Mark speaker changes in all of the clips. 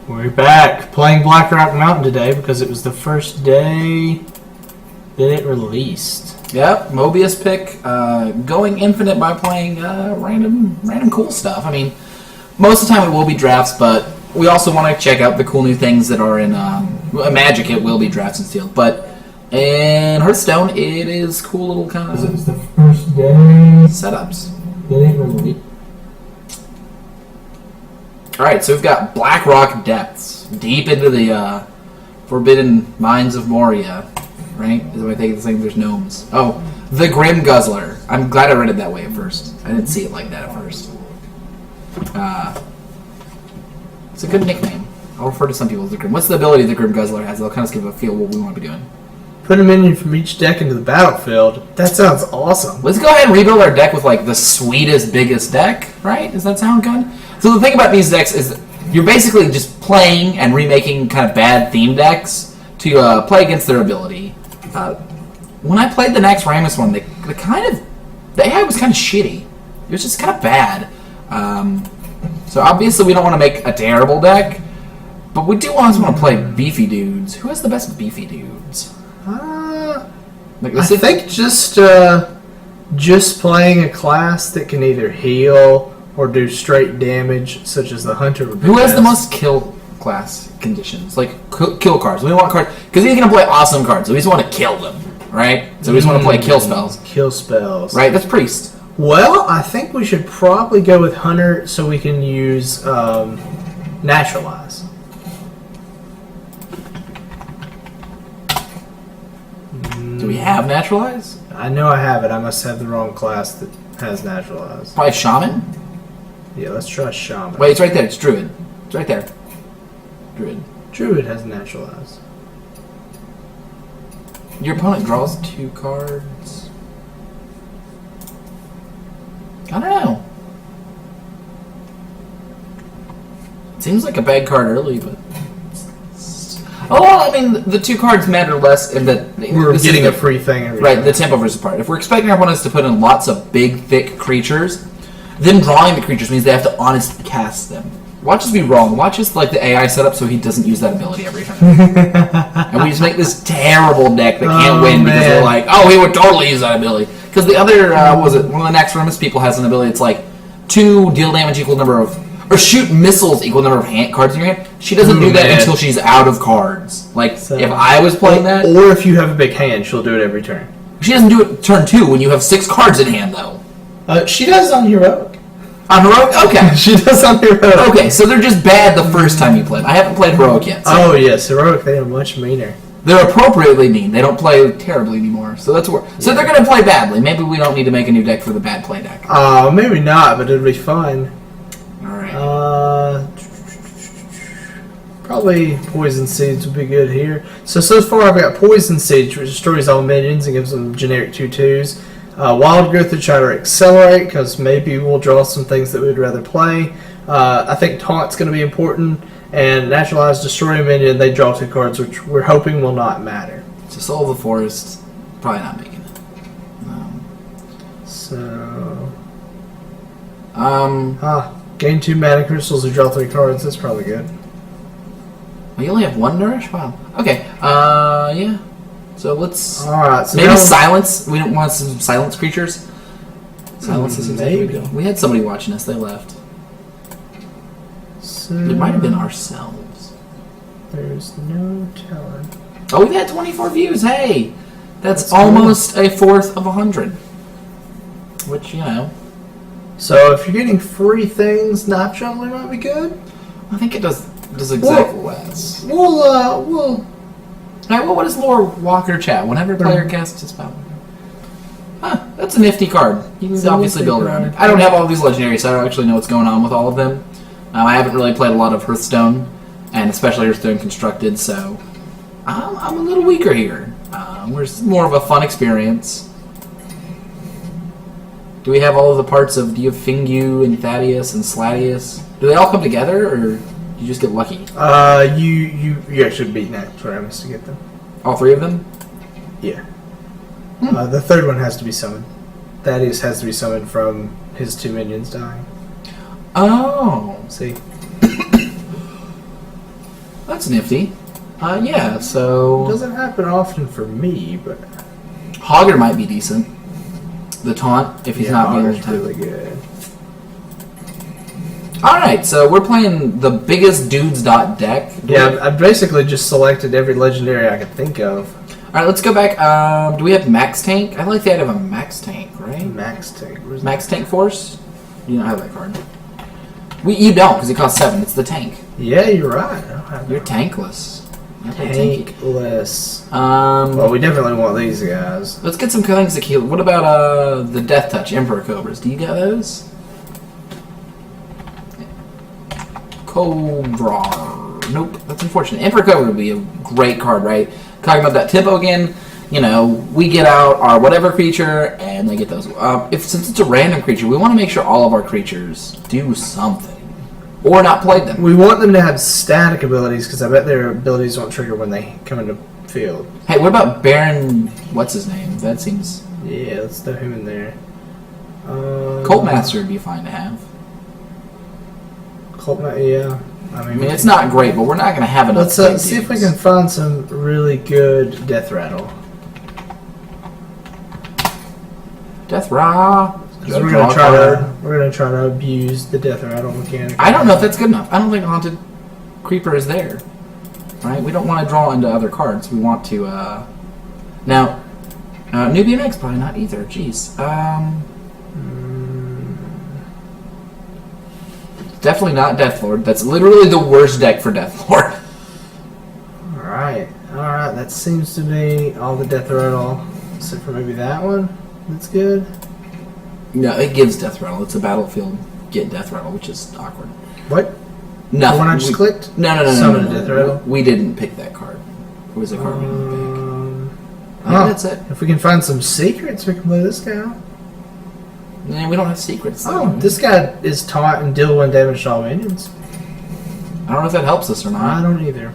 Speaker 1: We're back playing Blackrock Mountain today because it was the first day that it released.
Speaker 2: Yep, Mobius pick, going infinite by playing random cool stuff. I mean, most of the time it will be drafts, but we also want to check out the cool new things that are in Magic. It will be drafts and sealed, but in Hearthstone it is cool little kind of.
Speaker 1: It was the first day
Speaker 2: setups.
Speaker 1: That it released.
Speaker 2: Alright, so we've got Blackrock Depths, deep into the Forbidden Mines of Moria, right? Is what I think it's saying there's gnomes. Oh, the Grim Guzzler. I'm glad I read it that way at first. I didn't see it like that at first. It's a good nickname. I'll refer to some people as the Grim. What's the ability the Grim Guzzler has? They'll kind of give a feel what we want to be doing.
Speaker 1: Put a minion from each deck into the battlefield. That sounds awesome.
Speaker 2: Let's go ahead and rebuild our deck with like the sweetest, biggest deck, right? Does that sound good? So the thing about these decks is you're basically just playing and remaking kind of bad theme decks to play against their ability. When I played the Nax Ramus one, the AI was kind of shitty. It was just kind of bad. So obviously we don't want to make a terrible deck, but we do always want to play beefy dudes. Who has the best beefy dudes?
Speaker 1: I think just playing a class that can either heal or do straight damage, such as the Hunter would be
Speaker 2: Who has
Speaker 1: best.
Speaker 2: the most kill class conditions? Like, kill cards. We want cards, because he's going to play awesome cards, so we just want to kill them, right? So we just want to play kill spells.
Speaker 1: Kill spells.
Speaker 2: Right, that's Priest.
Speaker 1: Well, I think we should probably go with Hunter so we can use Naturalize.
Speaker 2: Do we have Naturalize?
Speaker 1: I know I have it. I must have the wrong class that has Naturalize.
Speaker 2: Probably Shaman?
Speaker 1: Yeah, let's try Shaman.
Speaker 2: Wait, it's right there. It's Druid. It's right there. Druid.
Speaker 1: Druid has Naturalize.
Speaker 2: Your opponent draws 2 cards. I don't know. Seems like a bad card early, but... Oh, well, I mean, the 2 cards matter less in that...
Speaker 1: We're getting a free thing every
Speaker 2: Right,
Speaker 1: time.
Speaker 2: the tempo versus part. If we're expecting our opponents to put in lots of big, thick creatures, them drawing the creatures means they have to honestly cast them. Watch us be wrong. Watch us like the AI setup so he doesn't use that ability every time. And we just make this terrible deck that can't win because they're like, oh, he would totally use that ability. Because the other, one of the Nax Ramus people has an ability that's like 2 deal damage equal number of... Or shoot missiles equal number of cards in your hand. She doesn't do that until she's out of cards. Like, so, if I was playing that...
Speaker 1: Or if you have a big hand, she'll do it every turn.
Speaker 2: She doesn't do it turn 2 when you have 6 cards in hand, though.
Speaker 1: She does on Heroic.
Speaker 2: On Heroic? Okay.
Speaker 1: She does on Heroic.
Speaker 2: Okay, so they're just bad the first time you play them. I haven't played Heroic yet. So.
Speaker 1: Oh, yes. Heroic, they are much meaner.
Speaker 2: They're appropriately mean. They don't play terribly anymore. So that's where. So they're going to play badly. Maybe we don't need to make a new deck for the bad play deck.
Speaker 1: Maybe not, but it'll be fun.
Speaker 2: Alright.
Speaker 1: Probably Poison Seeds would be good here. So far I've got Poison Seeds, which destroys all minions and gives them generic 2/2s. Wild Growth to try to accelerate, because maybe we'll draw some things that we'd rather play. I think Taunt's going to be important. And Naturalize, destroy a minion, they draw 2 cards, which we're hoping will not matter.
Speaker 2: So Soul of the Forest, probably not making it.
Speaker 1: Gain 2 mana crystals to draw 3 cards. That's probably good.
Speaker 2: We only have 1 nourish? Wow. Okay. Yeah. So let's...
Speaker 1: Alright, so
Speaker 2: maybe
Speaker 1: now
Speaker 2: silence. We don't want some silence creatures. Silence is
Speaker 1: maybe.
Speaker 2: We had somebody watching us. They left.
Speaker 1: So
Speaker 2: It might have been ourselves.
Speaker 1: There's no telling.
Speaker 2: Oh, we had 24 views. Hey! That's almost a fourth of 100. Which, you know...
Speaker 1: So if you're getting free things, Not Jumbly might be good.
Speaker 2: I think it does exactly less.
Speaker 1: We'll
Speaker 2: Alright, well, what does Lore Walker chat? Whenever a player casts a spell. Huh, that's a nifty card. You can obviously build around it. I don't have all these legendaries, so I don't actually know what's going on with all of them. I haven't really played a lot of Hearthstone, and especially Hearthstone Constructed, so I'm a little weaker here. It's more of a fun experience. Do we have all of the parts of... Do you have Fingu and Thaddeus and Sladius? Do they all come together, or do you just get lucky?
Speaker 1: You actually beat Nax Ramus to get them.
Speaker 2: All 3 of them?
Speaker 1: Yeah. The 3rd one has to be summoned. Thaddeus has to be summoned from his 2 minions dying.
Speaker 2: Oh.
Speaker 1: See?
Speaker 2: That's nifty. Yeah, so...
Speaker 1: Doesn't happen often for me, but...
Speaker 2: Hogger might be decent. The taunt, if he's not being able to...
Speaker 1: really good.
Speaker 2: Alright, so we're playing the biggest dudes dot deck.
Speaker 1: Yeah, I basically just selected every legendary I could think of.
Speaker 2: Alright, let's go back. Do we have Max Tank? I like the idea of a Max Tank, right?
Speaker 1: Max Tank.
Speaker 2: Max Tank Force? You don't have that card. You don't, because it costs 7. It's the tank.
Speaker 1: Yeah, you're right. I don't have
Speaker 2: You're
Speaker 1: that.
Speaker 2: tankless.
Speaker 1: Tankless.
Speaker 2: Well,
Speaker 1: we definitely want these guys.
Speaker 2: Let's get some things to kill. What about the Death Touch Emperor Cobras? Do you got those? Cobra. Nope, that's unfortunate. Emperor Cobra would be a great card, right? Talking about that Tipo again, you know, we get out our whatever creature, and they get those. Since it's a random creature, we want to make sure all of our creatures do something. Or not play them.
Speaker 1: We want them to have static abilities, because I bet their abilities won't trigger when they come into field.
Speaker 2: Hey, what about Baron... What's his name? That seems...
Speaker 1: Yeah, let's throw him in there.
Speaker 2: Cult Master would be fine to have.
Speaker 1: Yeah.
Speaker 2: I mean, it's not great, but we're not going to have enough.
Speaker 1: Let's see if we can find some really good Death Rattle.
Speaker 2: Death Ra.
Speaker 1: We're gonna try to abuse the Death Rattle mechanic.
Speaker 2: I don't know if that's good enough. I don't think Haunted Creeper is there. Right? We don't want to draw into other cards. We want to. Now, Nubian X probably not either. Jeez. Definitely not Deathlord. That's literally the worst deck for Deathlord.
Speaker 1: Alright. That seems to be all the Death Rattle, except for maybe that one. That's good.
Speaker 2: No, it gives Death Rattle. It's a battlefield get Death Rattle, which is awkward.
Speaker 1: What?
Speaker 2: Nothing.
Speaker 1: The one I just clicked?
Speaker 2: No.
Speaker 1: Summon Death Rattle?
Speaker 2: We didn't pick that card. It was a card we didn't pick. I think that's it.
Speaker 1: If we can find some secrets, we can play this guy.
Speaker 2: Yeah, we don't have secrets.
Speaker 1: This guy is taunt and deal 1 damage to all minions.
Speaker 2: I don't know if that helps us or not.
Speaker 1: I don't either.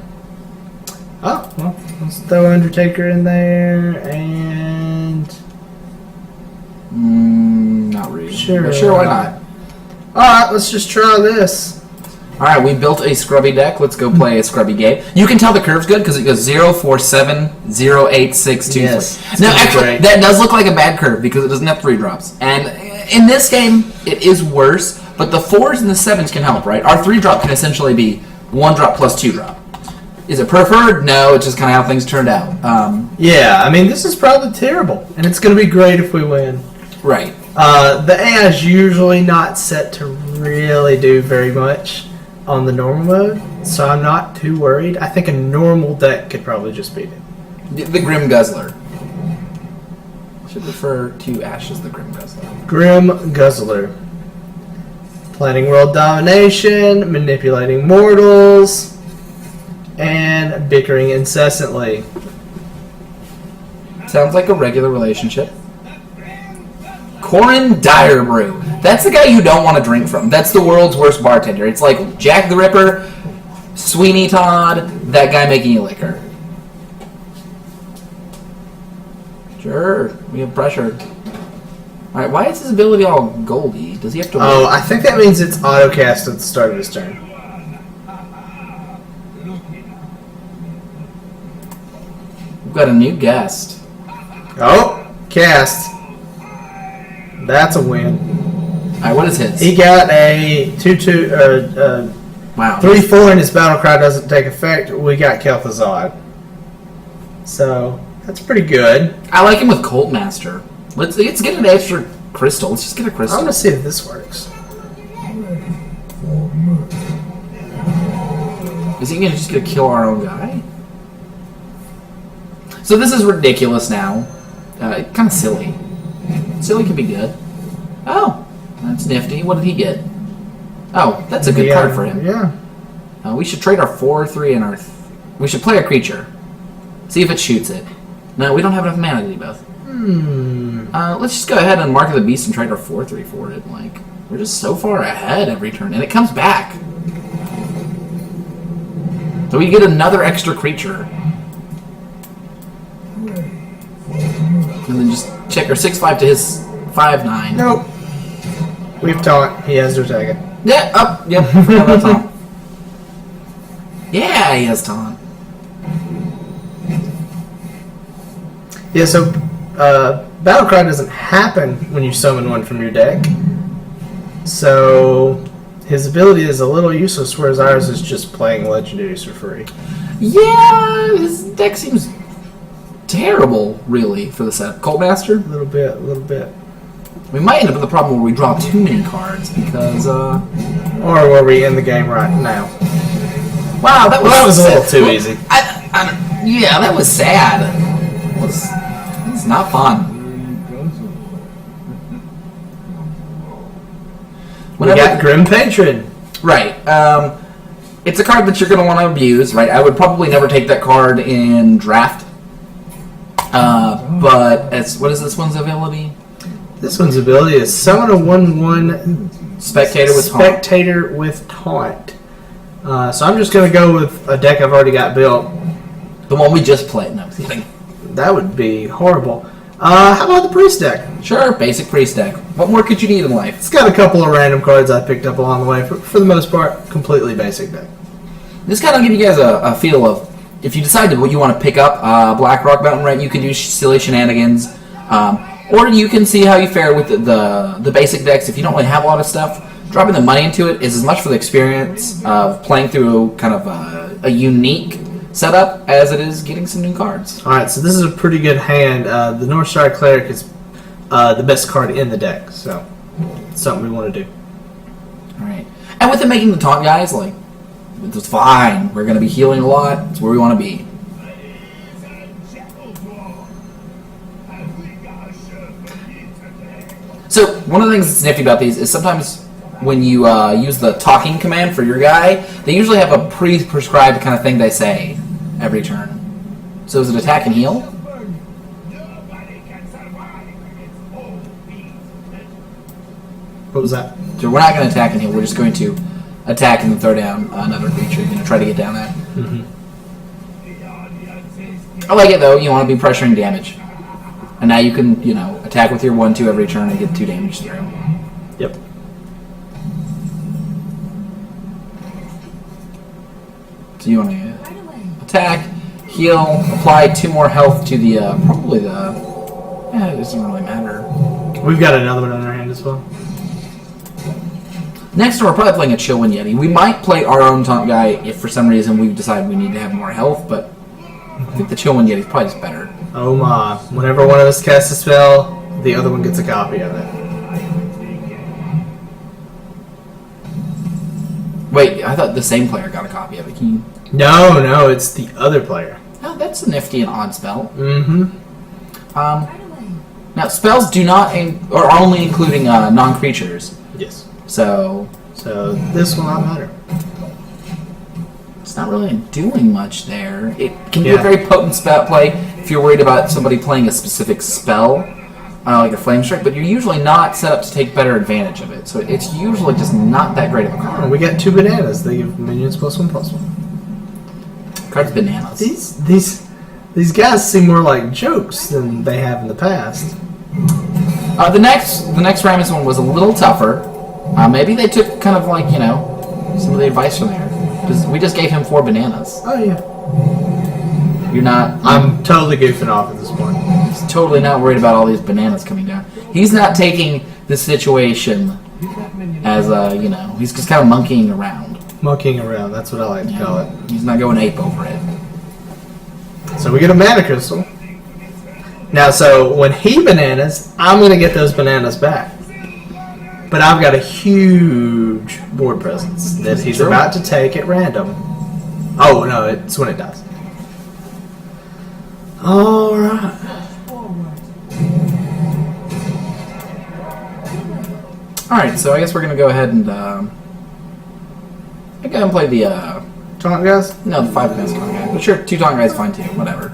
Speaker 1: Oh, well, let's throw Undertaker in there and...
Speaker 2: Not really. Sure, why not?
Speaker 1: Alright, let's just try this.
Speaker 2: Alright, we built a scrubby deck. Let's go play a scrubby game. You can tell the curve's good because it goes 0, 4, 7, 0, 8, 6, 2, 3. Now, actually, that does look like a bad curve because it doesn't have 3 drops. And in this game, it is worse, but the 4s and the 7s can help, right? Our 3 drop can essentially be 1 drop plus 2 drop. Is it preferred? No, it's just kind of how things turned out.
Speaker 1: Yeah, I mean, this is probably terrible, and it's going to be great if we win.
Speaker 2: Right.
Speaker 1: The AI is usually not set to really do very much on the normal mode, so I'm not too worried. I think a normal deck could probably just beat it.
Speaker 2: The Grim Guzzler. I should refer to Ash as the Grim Guzzler.
Speaker 1: Grim Guzzler. Planning world domination, manipulating mortals, and bickering incessantly.
Speaker 2: Sounds like a regular relationship. Corin Direbrew. That's the guy you don't want to drink from. That's the world's worst bartender. It's like Jack the Ripper, Sweeney Todd, that guy making you liquor. Sure, we have pressure. Alright, why is his ability all goldy? Does he have to...
Speaker 1: Oh, I think that means it's auto-cast at the start of his turn.
Speaker 2: We've got a new guest.
Speaker 1: Oh, cast. That's a win.
Speaker 2: Alright, what is his?
Speaker 1: He got a 2/2,
Speaker 2: wow.
Speaker 1: 3/4 and his battle cry doesn't take effect. We got Kel'Thuzad. So, that's pretty good.
Speaker 2: I like him with Colt Master. Let's get an extra crystal. Let's just get a
Speaker 1: I
Speaker 2: crystal.
Speaker 1: want to see if this works.
Speaker 2: Is he gonna just gonna kill our own guy? So this is ridiculous now. Kind of silly. Silly can be good. Oh, that's nifty. What did he get? Oh, that's a good card for him.
Speaker 1: Yeah.
Speaker 2: We should trade our 4/3 and our... we should play a creature. See if it shoots it. No, we don't have enough mana to do both. Let's just go ahead and Mark of the Beast and trade our 4/3 for it. Like, we're just so far ahead every turn, and it comes back. So we get another extra creature. And then just check our 6/5 to his 5/9.
Speaker 1: Nope. We've taunt. He has to attack it.
Speaker 2: Yeah, up. Yep. Forgot about Tom. Yeah, he has taunt.
Speaker 1: Yeah, so Battlecry doesn't happen when you summon one from your deck. So his ability is a little useless, whereas ours is just playing legendaries for free.
Speaker 2: Yeah, his deck seems terrible, really, for the set. Cult Master?
Speaker 1: A little bit.
Speaker 2: We might end up with a problem where we draw too many cards because,
Speaker 1: Or where we end the game right now.
Speaker 2: Wow, that was
Speaker 1: a little too easy.
Speaker 2: Yeah, that was sad. It was not fun.
Speaker 1: We got Grim Patron.
Speaker 2: Right. It's a card that you're going to want to abuse, right? I would probably never take that card in draft. But what is this one's ability?
Speaker 1: This one's ability is summon a 1/1 spectator with taunt. So I'm just going to go with a deck I've already got built.
Speaker 2: The one we just played. No, I'm kidding.
Speaker 1: That would be horrible. How about the priest deck?
Speaker 2: Sure, basic priest deck. What more could you need in life?
Speaker 1: It's got a couple of random cards I picked up along the way. For the most part, completely basic deck.
Speaker 2: This kind of give you guys a feel of, if you decide what you want to pick up, Blackrock Mountain Rat, you can do silly shenanigans. Or you can see how you fare with the basic decks. If you don't really have a lot of stuff, dropping the money into it is as much for the experience of playing through kind of a unique setup as it is getting some new cards.
Speaker 1: Alright, so this is a pretty good hand. The Northstar Cleric is the best card in the deck, so it's something we want to do.
Speaker 2: Alright. And with it making the taunt guys, like, it's fine. We're going to be healing a lot. It's where we want to be. So, one of the things that's nifty about these is sometimes when you use the talking command for your guy, they usually have a pre-prescribed kind of thing they say every turn. So is it attack and heal?
Speaker 1: What was that?
Speaker 2: So we're not going to attack and heal. We're just going to attack and then throw down another creature. You're going to try to get down that.
Speaker 1: Mm-hmm.
Speaker 2: I like it, though. You want to be pressuring damage. And now you can, attack with your 1/2 every turn and get 2 damage through.
Speaker 1: Yep.
Speaker 2: So you want to attack, heal, apply 2 more health to the, probably the... it doesn't really matter.
Speaker 1: We've got another one in our hand as well.
Speaker 2: Next, we're probably playing a Chillwind Yeti. We might play our own taunt guy if for some reason we decide we need to have more health, but I think the Chillwind Yeti is probably just better.
Speaker 1: Oh my. Whenever one of us casts a spell, the other one gets a copy of it.
Speaker 2: Wait, I thought the same player got a copy of it. Can you...
Speaker 1: No, it's the other player.
Speaker 2: Oh, that's a nifty and odd spell.
Speaker 1: Mm-hmm.
Speaker 2: Now, spells do not, are only including non-creatures.
Speaker 1: Yes.
Speaker 2: So
Speaker 1: this will not matter.
Speaker 2: It's not really doing much there. It can be a very potent spell play if you're worried about somebody playing a specific spell, like a Flame Strike, but you're usually not set up to take better advantage of it. So it's usually just not that great of a card.
Speaker 1: Oh, we got 2 bananas. They give minions +1/+1.
Speaker 2: Card's bananas.
Speaker 1: These guys seem more like jokes than they have in the past.
Speaker 2: The next Ramus one was a little tougher. Maybe they took kind of like, some of the advice from there. We just gave him 4 bananas.
Speaker 1: Oh, yeah.
Speaker 2: You're not...
Speaker 1: I'm totally goofing off at this point.
Speaker 2: He's totally not worried about all these bananas coming down. He's not taking the situation as, he's just kind of monkeying around.
Speaker 1: Monkeying around, that's what I like to call it.
Speaker 2: He's not going ape over it.
Speaker 1: So we get a mana crystal. Now, so when he bananas, I'm going to get those bananas back. But I've got a huge board presence that he's about to take at random. Oh, no, it's when it dies. Alright.
Speaker 2: Alright, so I guess we're going to go ahead and play the...
Speaker 1: Taunt guys?
Speaker 2: No, the 5 guys taunt guy. But sure, 2 taunt guys fine too, whatever.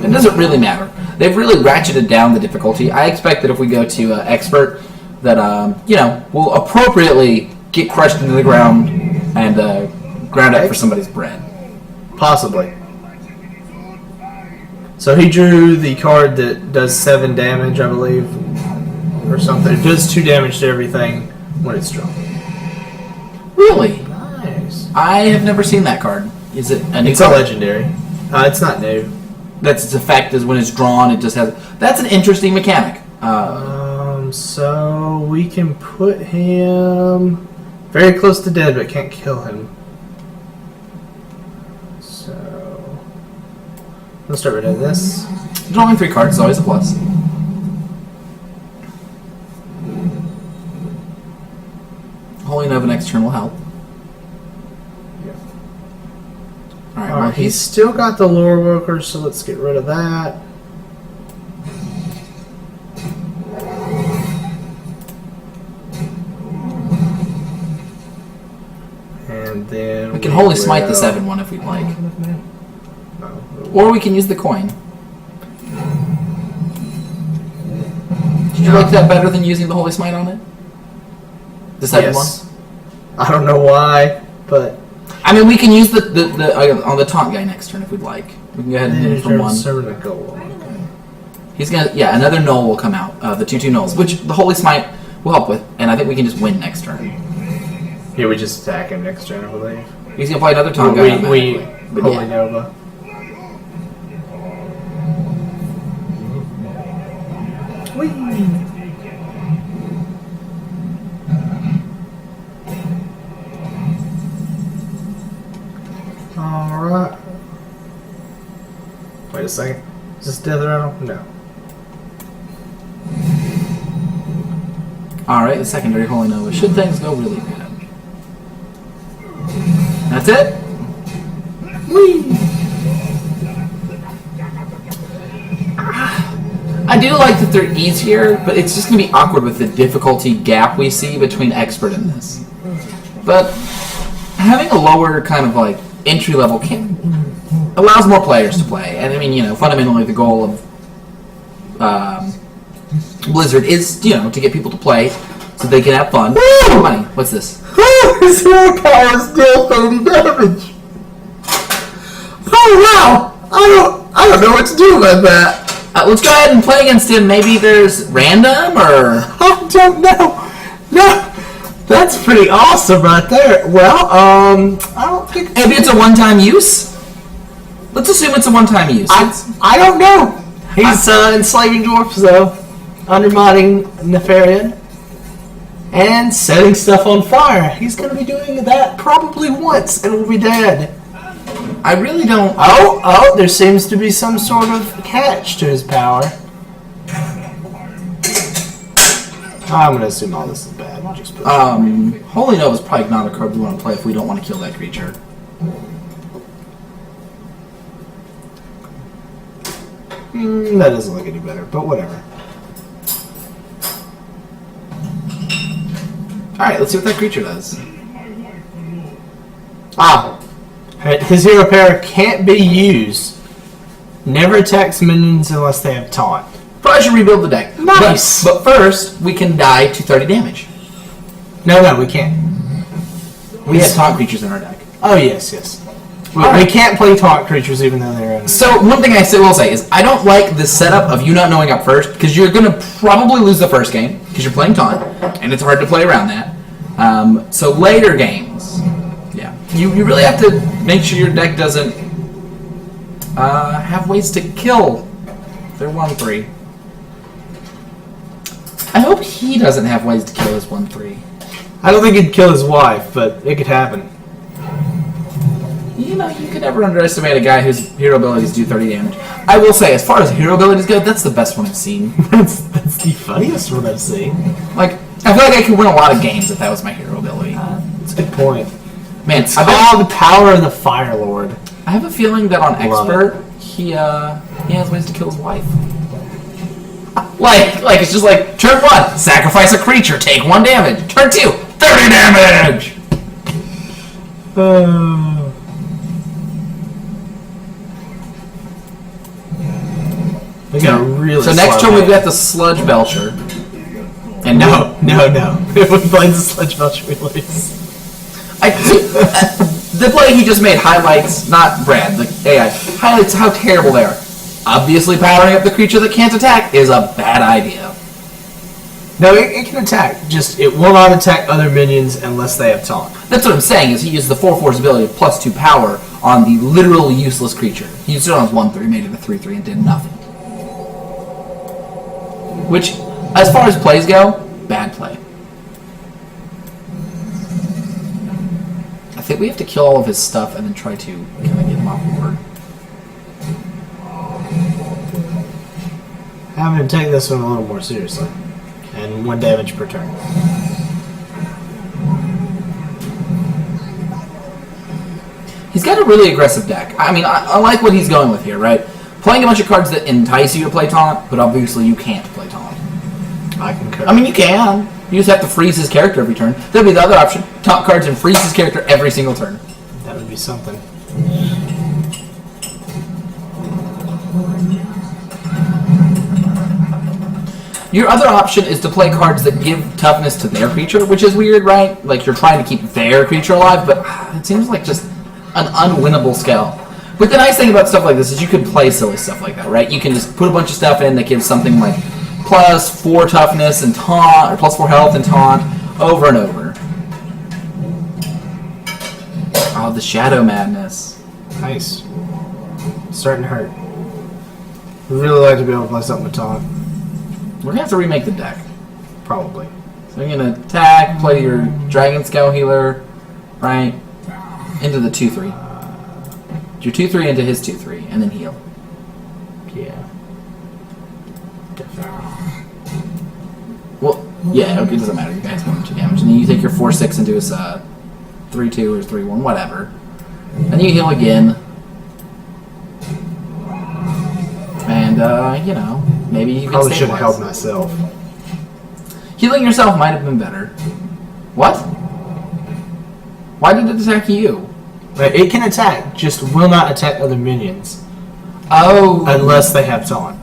Speaker 2: It doesn't really matter. They've really ratcheted down the difficulty. I expect that if we go to expert, that, we'll appropriately get crushed into the ground and ground up for somebody's bread.
Speaker 1: Possibly. So he drew the card that does 7 damage, I believe, or something. It does 2 damage to everything when it's drawn.
Speaker 2: Really?
Speaker 1: Nice.
Speaker 2: I have never seen that card. Is it a new
Speaker 1: It's a
Speaker 2: card?
Speaker 1: legendary. It's not new.
Speaker 2: That's its effect is when it's drawn, it just has... That's an interesting mechanic.
Speaker 1: So we can put him very close to dead, but can't kill him. So let's start with this.
Speaker 2: Drawing 3 cards is always a plus. Holy Nova next turn will help.
Speaker 1: Yeah.
Speaker 2: Alright,
Speaker 1: All
Speaker 2: well,
Speaker 1: right, he's still got the lore worker, so let's get rid of that. And then
Speaker 2: we can Holy Smite the 7-1 if we'd like.
Speaker 1: No.
Speaker 2: Or we can use the coin. Did you like that better than using the Holy Smite on it? The 7-1?
Speaker 1: Yes. I don't know why, but
Speaker 2: I mean, we can use the on the taunt guy next turn if we'd like. We can go ahead and hit it from 1.
Speaker 1: Servant of Gold. Okay.
Speaker 2: He's gonna, yeah, another null will come out. The 2/2 nulls, which the Holy Smite will help with, and I think we can just win next turn.
Speaker 1: Here we just attack him next turn, I believe.
Speaker 2: He's gonna play another taunt guy.
Speaker 1: We
Speaker 2: But
Speaker 1: Holy
Speaker 2: yeah.
Speaker 1: Nova. Alright. Wait a second. Is this Death Rattle? No.
Speaker 2: Alright, the secondary Holy Nova. Should things go really bad. That's it?
Speaker 1: Whee!
Speaker 2: I do like that they're easier, but it's just going to be awkward with the difficulty gap we see between Expert and this. But having a lower kind of like entry level allows more players to play. And I mean, you know, fundamentally the goal of Blizzard is, you know, to get people to play so they can have fun.
Speaker 1: Woo!
Speaker 2: Money. What's this?
Speaker 1: His hero powers deal 30 damage. Oh wow! I don't know what to do about that.
Speaker 2: Let's go ahead and play against him. Maybe there's random or...
Speaker 1: I don't know. No, that's pretty awesome right there. Well, I don't think...
Speaker 2: Maybe it's a one-time use? Let's assume it's a one-time use.
Speaker 1: I don't know. He's enslaving dwarfs, though. Undermining Nefarian. And setting stuff on fire. He's going to be doing that probably once, and we'll be dead.
Speaker 2: I really don't...
Speaker 1: Oh, there seems to be some sort of catch to his power. I'm going to assume all this is bad. I'll just put
Speaker 2: Holy Nova is probably not a card we want to play if we don't want to kill that creature.
Speaker 1: That doesn't look any better, but whatever.
Speaker 2: Alright, let's see what that creature does.
Speaker 1: His hero power can't be used. Never attacks minions unless they have taunt.
Speaker 2: Probably should rebuild the deck.
Speaker 1: Nice!
Speaker 2: But first, we can die to 30 damage.
Speaker 1: No, we can't.
Speaker 2: We have taunt creatures in our deck.
Speaker 1: Oh, yes. We
Speaker 2: Alright.
Speaker 1: can't play taunt creatures even though they're in.
Speaker 2: So, one thing I will say is, I don't like the setup of you not knowing up first, because you're going to probably lose the first game, because you're playing taunt, and it's hard to play around that. So later games, yeah, you really have to make sure your deck doesn't have ways to kill. They're 1/3. I hope he doesn't have ways to kill his 1/3.
Speaker 1: I don't think he'd kill his wife, but it could happen.
Speaker 2: You know, you could never underestimate a guy whose hero abilities do 30 damage. I will say, as far as hero abilities go, that's the best one I've seen.
Speaker 1: That's the funniest one I've seen.
Speaker 2: Like, I feel like I could win a lot of games if that was my hero ability.
Speaker 1: That's a good point.
Speaker 2: Man,
Speaker 1: The power of the Fire Lord.
Speaker 2: I have a feeling that on
Speaker 1: Love
Speaker 2: Expert, he has ways to kill his wife. Like it's just like, turn 1, sacrifice a creature, take 1 damage. Turn 2, 30 damage!
Speaker 1: We got a really
Speaker 2: So next
Speaker 1: slow
Speaker 2: turn we've
Speaker 1: hand.
Speaker 2: got the Sludge Belcher. And
Speaker 1: No. If we play the Sledge Belcher, we lose.
Speaker 2: The play he just made highlights, not Brad, the AI, highlights how terrible they are. Obviously powering up the creature that can't attack is a bad idea.
Speaker 1: No, it can attack. Just it will not attack other minions unless they have taunt.
Speaker 2: That's what I'm saying, is he used the 4/4's ability of +2 power on the literal useless creature. He used it on his 1/3, made it a 3/3, and did nothing. Which, as far as plays go, bad play. I think we have to kill all of his stuff and then try to kind of get him off board.
Speaker 1: Having to take this one a little more seriously. And 1 damage per turn.
Speaker 2: He's got a really aggressive deck. I mean, I like what he's going with here, right? Playing a bunch of cards that entice you to play Taunt, but obviously you can't play Taunt.
Speaker 1: I concur.
Speaker 2: I mean, you can. You just have to freeze his character every turn. That'd be the other option. Taunt cards and freeze his character every single turn.
Speaker 1: That would be something.
Speaker 2: Your other option is to play cards that give toughness to their creature, which is weird, right? Like, you're trying to keep their creature alive, but it seems like just an unwinnable spell. But the nice thing about stuff like this is you can play silly stuff like that, right? You can just put a bunch of stuff in that gives something like +4 toughness and taunt, or +4 health and taunt, over and over. Oh, the Shadow Madness.
Speaker 1: Nice. Starting to hurt. Would really like to be able to play something with Taunt.
Speaker 2: We're gonna have to remake the deck.
Speaker 1: Probably.
Speaker 2: So you're gonna attack, play your Dragon Scale Healer, right? Into the 2/3. Your 2/3 into his 2/3, and then heal.
Speaker 1: Yeah. Definitely.
Speaker 2: Well, yeah, okay, it doesn't matter. You guys want 2 damage, and then you take your 4/6 into his 3/2 or 3/1, whatever. And you heal again. And you know, maybe you can
Speaker 1: Probably should have
Speaker 2: stabilize.
Speaker 1: held myself.
Speaker 2: Healing yourself might have been better. What? Why did it attack you?
Speaker 1: But it can attack, just will not attack other minions.
Speaker 2: Oh.
Speaker 1: Unless they have Taunt.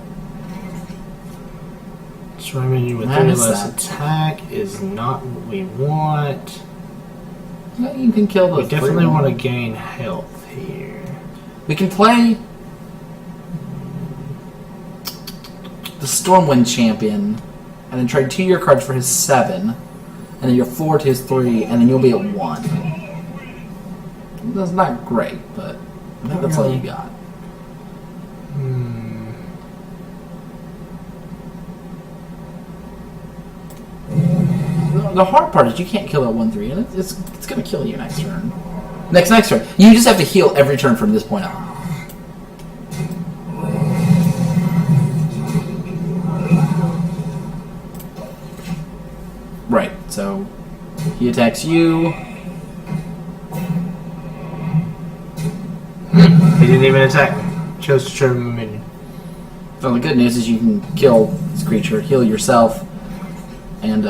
Speaker 1: Destroy minion with
Speaker 2: I
Speaker 1: 3
Speaker 2: missed
Speaker 1: less
Speaker 2: that.
Speaker 1: attack is not what we want.
Speaker 2: Yeah, you can kill those.
Speaker 1: We definitely want to gain health here.
Speaker 2: We can play the Stormwind Champion, and then trade 2 of your cards for his 7, and then your 4 to his 3, and then you'll be at 1. That's not great, but I think that's all you got. The hard part is you can't kill that 1/3, and it's going to kill you next turn. Next turn. You just have to heal every turn from this point on. Right, so he attacks you.
Speaker 1: He didn't even attack me. Chose to trigger my minion.
Speaker 2: Well, the good news is you can kill this creature, heal yourself, and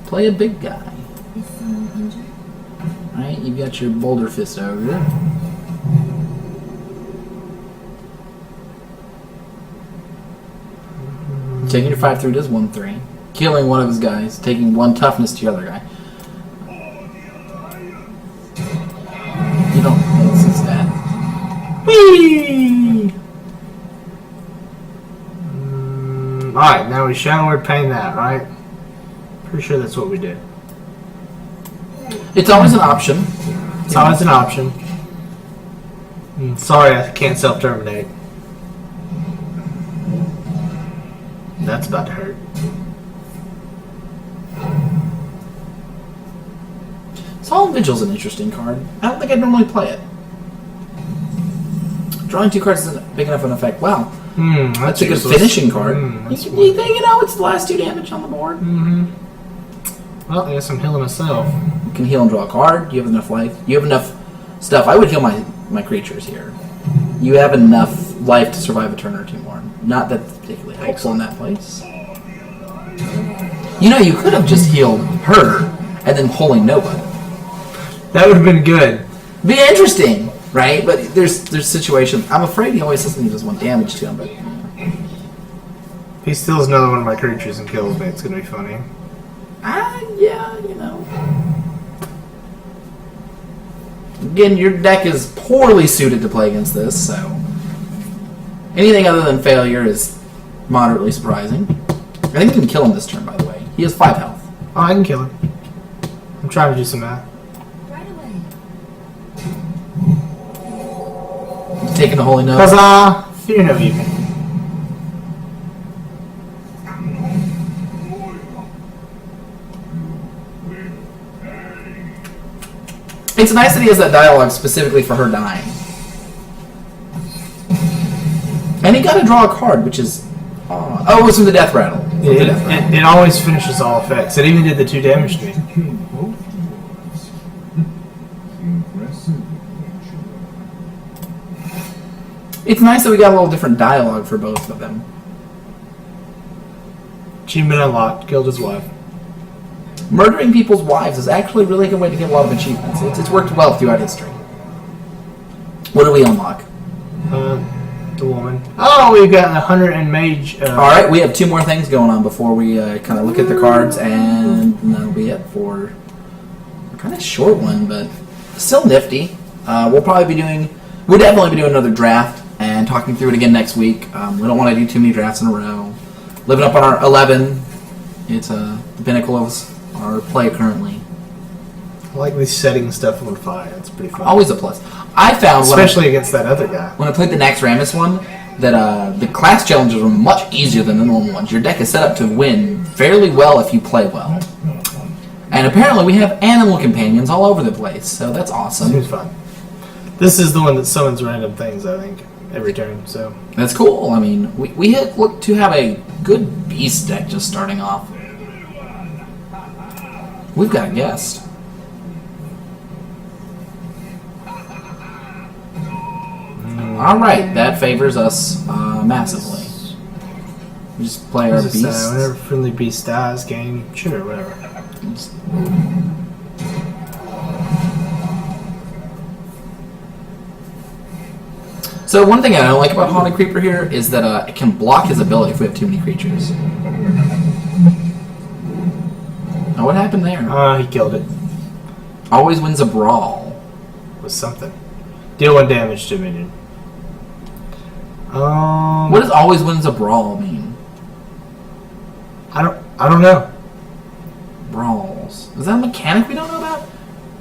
Speaker 2: play a big guy.
Speaker 3: Is someone injured?
Speaker 2: Right, you've got your Boulder Fist over there. Taking your 5/3 does 1/3. Killing one of his guys, taking 1 toughness to the other guy. You don't miss his stat. Whee!
Speaker 1: Alright, now we Shadow Word Pain that, right? Pretty sure that's what we did.
Speaker 2: It's always an option.
Speaker 1: It's always an option. Sorry, I can't self-terminate. That's about to hurt.
Speaker 2: Solemn Vigil's an interesting card. I don't think I'd normally play it. Drawing 2 cards isn't big enough of an effect. Wow. That's a good
Speaker 1: useless.
Speaker 2: finishing card.
Speaker 1: That's
Speaker 2: You know, it's the last 2 damage on the board.
Speaker 1: Well, I guess I'm healing myself.
Speaker 2: You can heal and draw a card. You have enough life. You have enough stuff. I would heal my creatures here. You have enough life to survive a turn or 2 more. Not that it's particularly helpful in that place. You know, you could have just healed her and then pulling nobody.
Speaker 1: That would have been good.
Speaker 2: Be interesting, right? But there's situations. I'm afraid he always says he does 1 damage to him, but
Speaker 1: If he steals another one of my creatures and kills me, it's gonna be funny.
Speaker 2: yeah, you know. Again, your deck is poorly suited to play against this, so anything other than failure is moderately surprising. I think we can kill him this turn, by the way. He has 5 health.
Speaker 1: Oh, I can kill him. I'm trying to do some math.
Speaker 3: Right away.
Speaker 2: taking the holy note.
Speaker 1: Huzzah! Fear no evil.
Speaker 2: It's nice that he has that dialogue specifically for her dying. And he got to draw a card, which is... oh, it was from the death rattle.
Speaker 1: It always finishes all effects. It even did the 2 damage to me.
Speaker 2: It's nice that we got a little different dialogue for both of them.
Speaker 1: Achievement unlocked. Killed his wife.
Speaker 2: Murdering people's wives is actually a really good way to get a lot of achievements. It's worked well throughout history. What do we unlock?
Speaker 1: The woman. Oh, we've got 100 and mage.
Speaker 2: Alright, we have 2 more things going on before we kind of look at the cards, and that'll be it for a kind of short one, but still nifty. We'll definitely be doing another draft and talking through it again next week. We don't want to do too many drafts in a row. Living up on our 11. It's the pinnacle of our play currently.
Speaker 1: I like this setting stuff on fire. It's pretty fun.
Speaker 2: Always a plus. I found,
Speaker 1: especially against that other guy.
Speaker 2: When I played the Naxxramas one, that the class challenges were much easier than the normal ones. Your deck is set up to win fairly well if you play well. And apparently we have animal companions all over the place, so that's awesome.
Speaker 1: Seems fun. This is the one that summons random things, I think, every turn. So
Speaker 2: that's cool. I mean, we look to have a good beast deck just starting off. We've got a guest. Alright, that favors us massively. We just play our beast.
Speaker 1: Whenever friendly beast dies, game. Sure, whatever.
Speaker 2: So one thing I don't like about Haunted Creeper here is that it can block his ability if we have too many creatures. Oh, what happened there?
Speaker 1: He killed it.
Speaker 2: Always wins a brawl.
Speaker 1: Was something. Deal 1 damage to a minion.
Speaker 2: What does always wins a brawl mean?
Speaker 1: I don't know.
Speaker 2: Brawls. Is that a mechanic we don't know about?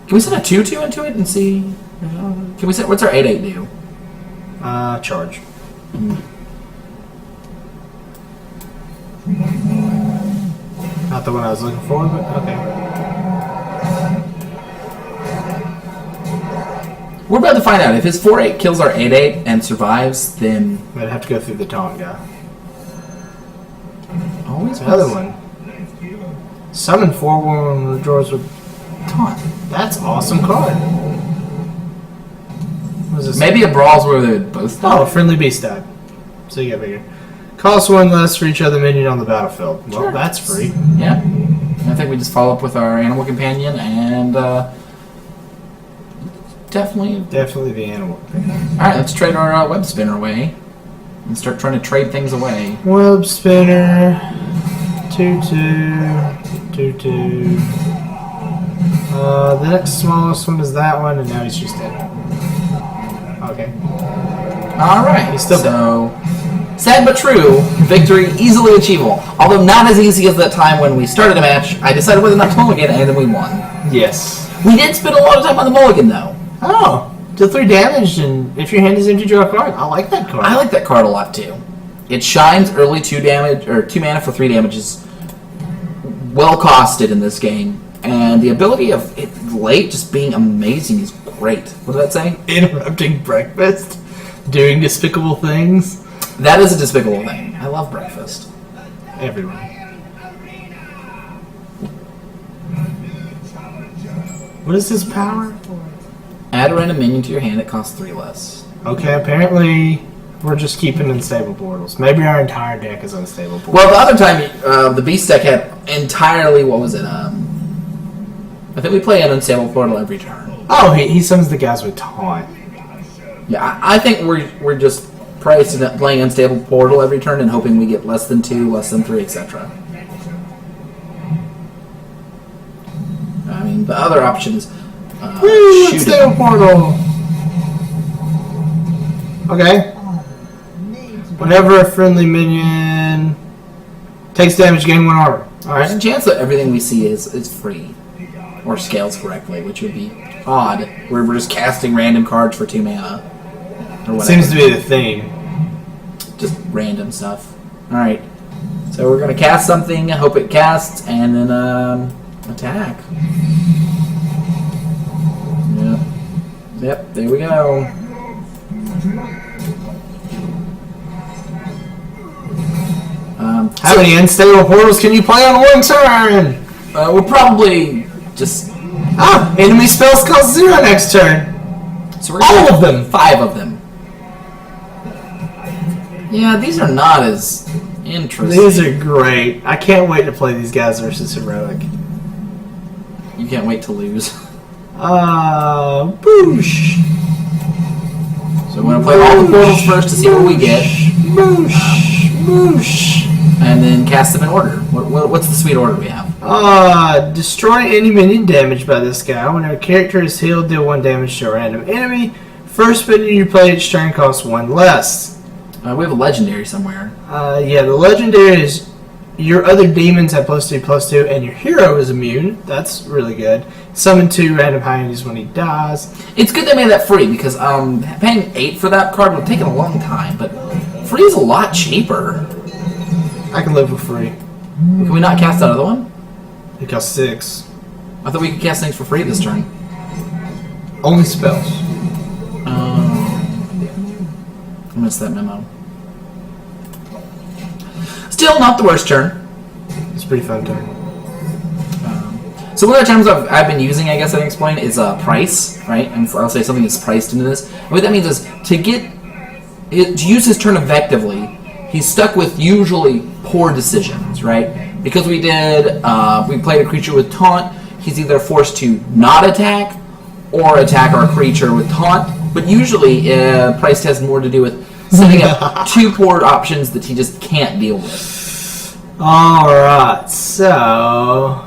Speaker 2: Can we set a 2/2 into it and see? Can we set, what's our 8/8 do?
Speaker 1: Charge. Not the one I was looking for, but okay.
Speaker 2: We're about to find out. If his 4/8 kills our 8/8 and survives, then...
Speaker 1: I'd have to go through the taunt guy.
Speaker 2: Always
Speaker 1: another one. Summon 4/1 drawers with taunt. That's awesome card. What is this?
Speaker 2: Maybe a brawl's where they would both die.
Speaker 1: Oh, friendly beast died. So you get bigger. Cost 1 less for each other minion on the battlefield. Well,
Speaker 2: sure.
Speaker 1: That's free.
Speaker 2: Yeah. I think we just follow up with our animal companion and... Definitely
Speaker 1: the animal companion.
Speaker 2: Alright, let's trade our web spinner away and start trying to trade things away.
Speaker 1: Web spinner. 2/2. 2/2. The next smallest one is that one, and now he's just dead. Okay.
Speaker 2: Alright, so... Sad but true, victory easily achievable. Although not as easy as that time when we started a match, I decided whether or not to mulligan, and then we won.
Speaker 1: Yes.
Speaker 2: We did spend a lot of time on the mulligan, though.
Speaker 1: Oh, deal 3 damage, and if your hand is empty, draw a card. I like that card.
Speaker 2: I like that card a lot, too. It shines early 2 damage, or 2 mana for 3 damage is well costed in this game. And the ability of it late just being amazing is great. What did that say?
Speaker 1: Interrupting breakfast. Doing despicable things.
Speaker 2: That is a despicable thing. I love breakfast.
Speaker 1: Everyone. What is his power?
Speaker 2: Add a random minion to your hand, it costs 3 less.
Speaker 1: Okay, apparently we're just keeping unstable portals. Maybe our entire deck is unstable portals.
Speaker 2: Well, the other time, the Beast deck had entirely, what was it? I think we play an unstable portal every turn.
Speaker 1: Oh, he summons the guys with taunt.
Speaker 2: Yeah, I think we're just priced at playing unstable portal every turn and hoping we get less than 2, less than 3, etc. I mean, the other option is
Speaker 1: Woo! Unstable portal! Okay. Whenever a friendly minion takes damage, gain 1 armor. Alright.
Speaker 2: There's a chance that everything we see is free. Or scales correctly, which would be odd. We're just casting random cards for 2 mana. Or whatever.
Speaker 1: Seems to be the theme.
Speaker 2: Just random stuff. Alright. So we're going to cast something, hope it casts, and then attack. Yep. Yep, there we go.
Speaker 1: How many unstable portals can you play on one turn?
Speaker 2: We'll probably just...
Speaker 1: Enemy spells cost 0 next turn.
Speaker 2: So we're
Speaker 1: All
Speaker 2: gonna
Speaker 1: of them.
Speaker 2: 5 of them. Yeah, these are not as interesting.
Speaker 1: These are great. I can't wait to play these guys versus Heroic.
Speaker 2: You can't wait to lose.
Speaker 1: Boosh.
Speaker 2: So we're going to play all the portals first to see what we get.
Speaker 1: Boosh. Boosh.
Speaker 2: And then cast them in order. What's the sweet order we have?
Speaker 1: Destroy any minion damaged by this guy. When a character is healed, deal 1 damage to a random enemy. First minion you play each turn costs 1 less.
Speaker 2: We have a legendary somewhere.
Speaker 1: Yeah, the legendary is your other demons have +2/+2, and your hero is immune. That's really good. Summon 2 random hyenas when he dies.
Speaker 2: It's good they made that free because paying 8 for that card would have taken a long time, but free is a lot cheaper.
Speaker 1: I can live with free.
Speaker 2: Can we not cast that other one?
Speaker 1: It costs 6.
Speaker 2: I thought we could cast things for free this turn.
Speaker 1: Only spells.
Speaker 2: I missed that memo. Still not the worst turn.
Speaker 1: It's a pretty fun turn.
Speaker 2: So one of the terms I've been using, I guess I can explain, is price, right? And I'll say something is priced into this. And what that means is to use his turn effectively, he's stuck with usually poor decisions, right? Because we played a creature with taunt, he's either forced to not attack or attack our creature with taunt. But usually, price has more to do with setting up 2 poor options that he just can't deal with.
Speaker 1: Alright, so...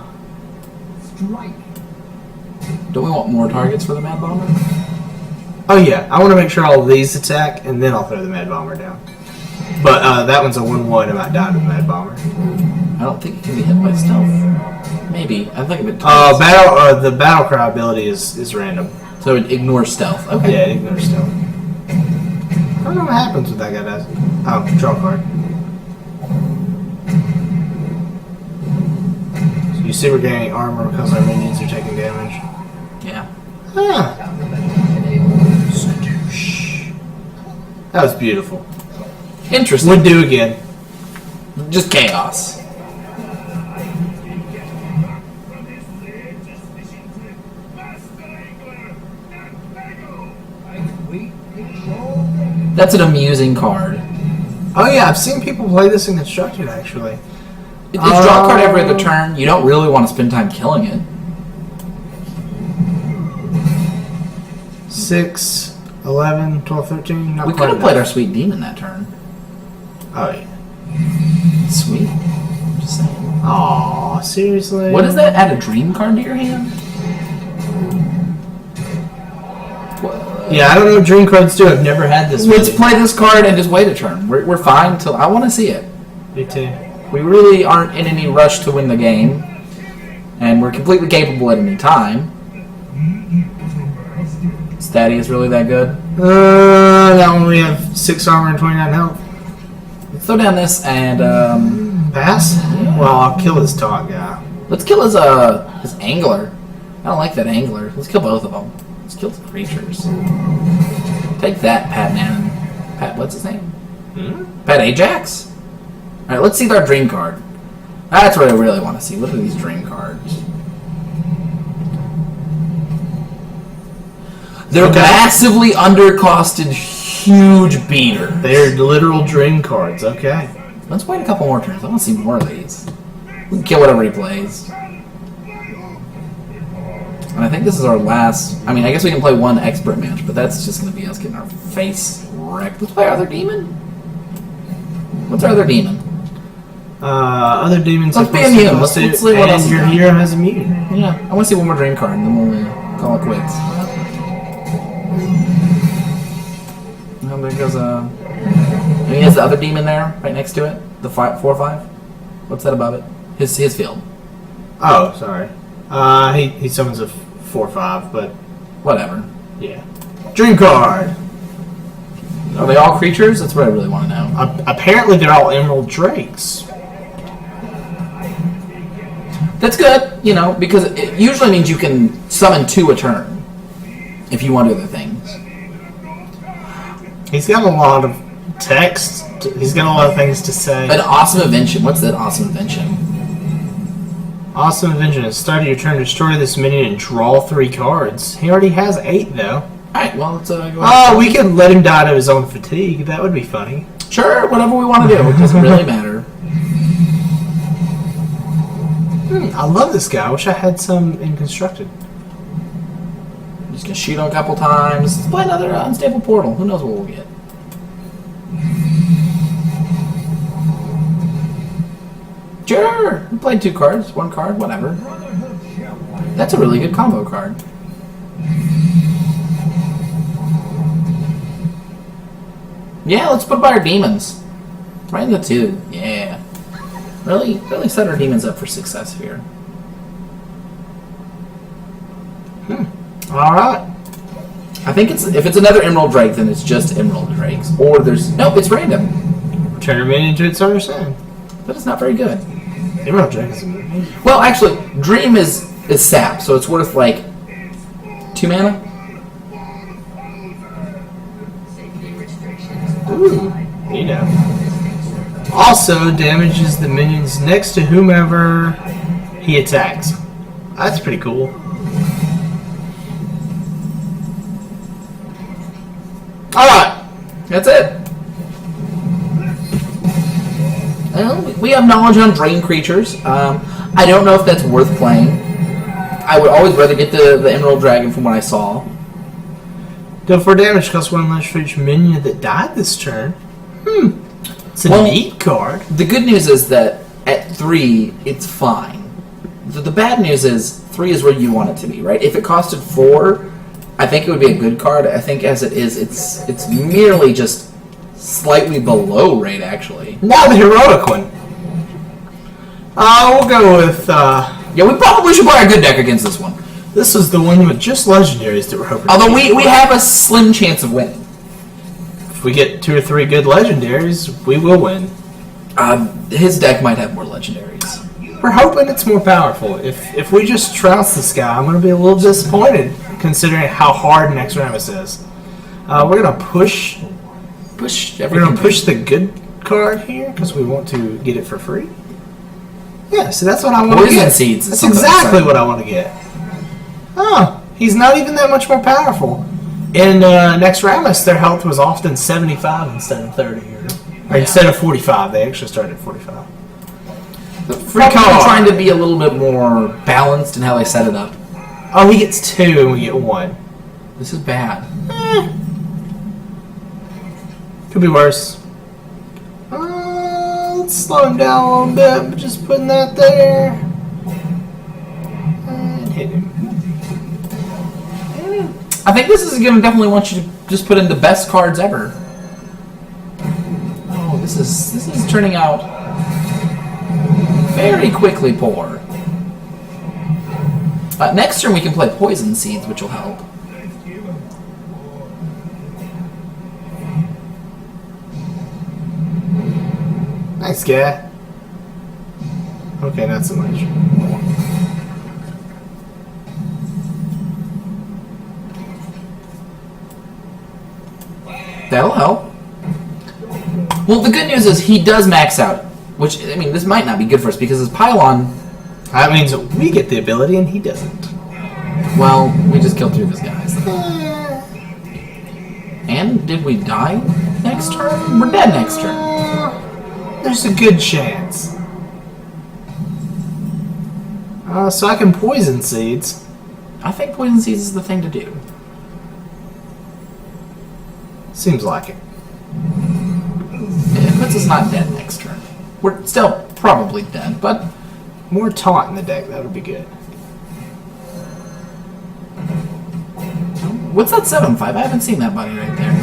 Speaker 2: Don't we want more targets for the Mad Bomber?
Speaker 1: Oh yeah, I want to make sure all of these attack, and then I'll throw the Mad Bomber down. But that one's a 1/1, I might die to the Mad Bomber.
Speaker 2: I don't think it can be hit by stealth. Maybe. I think it
Speaker 1: the Battle Cry ability is random.
Speaker 2: So it ignores stealth. Okay.
Speaker 1: Yeah, it ignores stealth. I don't know what happens with that guy does. Oh, draw a card. So you see we're gaining armor because our minions are taking damage.
Speaker 2: Yeah.
Speaker 1: Huh. Sadoosh. That was beautiful.
Speaker 2: Interesting.
Speaker 1: Would do again.
Speaker 2: Just chaos. That's an amusing card.
Speaker 1: Oh yeah, I've seen people play this in Constructed actually.
Speaker 2: It's draw a card every other turn. You don't really want to spend time killing it.
Speaker 1: 6, 11, 12, 13. Not
Speaker 2: We
Speaker 1: quite
Speaker 2: could have
Speaker 1: enough.
Speaker 2: played our sweet demon that turn.
Speaker 1: Oh yeah.
Speaker 2: Sweet. Just saying.
Speaker 1: Aw, seriously?
Speaker 2: What does that add a dream card to your hand?
Speaker 1: Yeah, I don't know what dream cards do. I've never had this.
Speaker 2: Let's
Speaker 1: many.
Speaker 2: play this card and just wait a turn. We're fine till I want to see it.
Speaker 1: Me too.
Speaker 2: We really aren't in any rush to win the game, and we're completely capable at any time. Statty is really that good.
Speaker 1: That one we have 6 armor and 29 health.
Speaker 2: Let's throw down this and
Speaker 1: Pass? Well, I'll kill this taunt guy.
Speaker 2: let's kill his angler. I don't like that angler. Let's kill both of them. Let's kill the creatures. Take that, Pat, what's his name? Pat Ajax? Alright, let's see our dream card. That's what I really want to see. What are these dream cards? They're massively undercosted, huge beater.
Speaker 1: They're literal dream cards, okay.
Speaker 2: Let's wait a couple more turns. I want to see more of these. We can kill whatever he plays. And I think this is our last... I mean, I guess we can play one expert match, but that's just going to be us getting our face wrecked. Let's play our other demon? What's our other demon?
Speaker 1: Other demons
Speaker 2: Let's
Speaker 1: have
Speaker 2: be
Speaker 1: plus
Speaker 2: immune.
Speaker 1: 2, plus
Speaker 2: Let's
Speaker 1: 2,
Speaker 2: see what else
Speaker 1: and
Speaker 2: we
Speaker 1: your
Speaker 2: got.
Speaker 1: hero has immune.
Speaker 2: Yeah, I want to see one more dream card, and then we'll call it quits. Oh, there goes he has the other demon there, right next to it. The 4/5. What's that above it? His field.
Speaker 1: Oh, sorry. He summons a 4/5, but
Speaker 2: Whatever.
Speaker 1: yeah. Dream card.
Speaker 2: Are they all creatures? That's what I really want to know.
Speaker 1: Apparently, they're all emerald drakes.
Speaker 2: That's good, you know, because it usually means you can summon 2 a turn if you want to do other things.
Speaker 1: He's got a lot of text. He's got a lot of things to say.
Speaker 2: An awesome invention. What's that awesome invention?
Speaker 1: Awesome invention. At the start of your turn, destroy this minion and draw 3 cards. He already has 8, though.
Speaker 2: Alright, well, let's go ahead.
Speaker 1: Oh, we could let him die to his own fatigue. That would be funny.
Speaker 2: Sure, whatever we want to do. It doesn't really matter.
Speaker 1: I love this guy. I wish I had some in constructed.
Speaker 2: Just gonna shoot him a couple times. Let's play another unstable portal. Who knows what we'll get? Sure! We played 2 cards, 1 card, whatever. That's a really good combo card. Yeah, let's put by our demons. Right in the 2. Yeah. Really set our demons up for success here.
Speaker 1: Alright.
Speaker 2: I think if it's another Emerald Drake, then it's just Emerald Drakes. Or there's... Nope, it's random.
Speaker 1: Turn a minion into its other side.
Speaker 2: But it's not very good.
Speaker 1: Emerald Drake is amazing.
Speaker 2: Well, actually, Dream is sap, so it's worth like 2 mana.
Speaker 1: Ooh, you know. Also damages the minions next to whomever he attacks. That's pretty cool. Alright.
Speaker 2: That's it. Well, we have knowledge on drain creatures. I don't know if that's worth playing. I would always rather get the Emerald Dragon from what I saw.
Speaker 1: Deal 4 damage, costs 1 less for each minion that died this turn. It's a neat card.
Speaker 2: The good news is that at 3, it's fine. The bad news is 3 is where you want it to be, right? If it costed 4, I think it would be a good card. I think as it is, it's merely just slightly below rate, actually.
Speaker 1: Now the heroic one. We'll go with...
Speaker 2: Yeah, we probably should play a good deck against this one.
Speaker 1: This was the one with just legendaries that we're hoping
Speaker 2: Although
Speaker 1: to
Speaker 2: we have a slim chance of winning.
Speaker 1: If we get 2 or 3 good legendaries, we will win.
Speaker 2: His deck might have more legendaries.
Speaker 1: We're hoping it's more powerful. If we just trounce this guy, I'm going to be a little disappointed, considering how hard Next Ramus is. We're going to push
Speaker 2: Everything.
Speaker 1: We're going to push the good card here, because we want to get it for free. Yeah, so that's what I want to get.
Speaker 2: Poison Seeds.
Speaker 1: That's exactly what I want to get. Oh, he's not even that much more powerful. In Next Ramus, their health was often 75 instead of 30. Or instead of 45. They actually started at 45.
Speaker 2: Free card. Trying to be a little bit more balanced in how they set it up.
Speaker 1: Oh, he gets 2 and we get 1.
Speaker 2: This is bad.
Speaker 1: Could be worse. Let's slow him down a little bit. Just putting that there. And hit him.
Speaker 2: I think this is going to definitely want you to just put in the best cards ever. Oh, this is turning out very quickly poor. Next turn we can play Poison Seeds, which will help.
Speaker 1: Nice guy. Okay, not so much.
Speaker 2: That'll help. Well, the good news is he does max out, which, I mean, this might not be good for us because his Pylon...
Speaker 1: That means we get the ability and he doesn't.
Speaker 2: Well, we just killed 2 of his guys. And did we die next turn? We're dead next turn.
Speaker 1: There's a good chance. So I can Poison Seeds.
Speaker 2: I think Poison Seeds is the thing to do.
Speaker 1: Seems like it.
Speaker 2: It puts us not dead next turn. We're still probably dead, but...
Speaker 1: More taunt in the deck, that would be good.
Speaker 2: What's that 7-5? I haven't seen that buddy right there.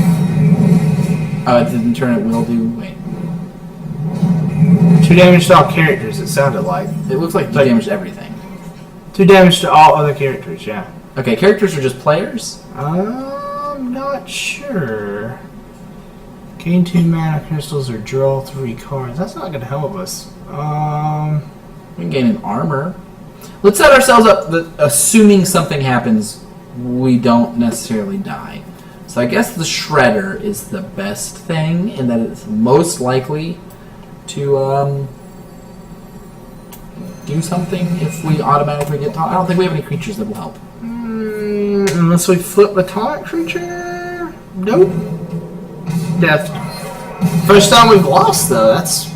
Speaker 2: Oh, it didn't turn it will do. Wait.
Speaker 1: 2 damage to all characters, it sounded like.
Speaker 2: It looks like you damaged everything.
Speaker 1: 2 damage to all other characters, yeah.
Speaker 2: Okay, characters are just players?
Speaker 1: I'm not sure. Gain 2 mana crystals or draw 3 cards. That's not going to help us.
Speaker 2: We can gain an armor. Let's set ourselves up that assuming something happens, we don't necessarily die. So I guess the Shredder is the best thing in that it's most likely to do something if we automatically get taunt. I don't think we have any creatures that will help.
Speaker 1: Unless we flip the taunt creature? Nope. Death. First time we've lost, though. That's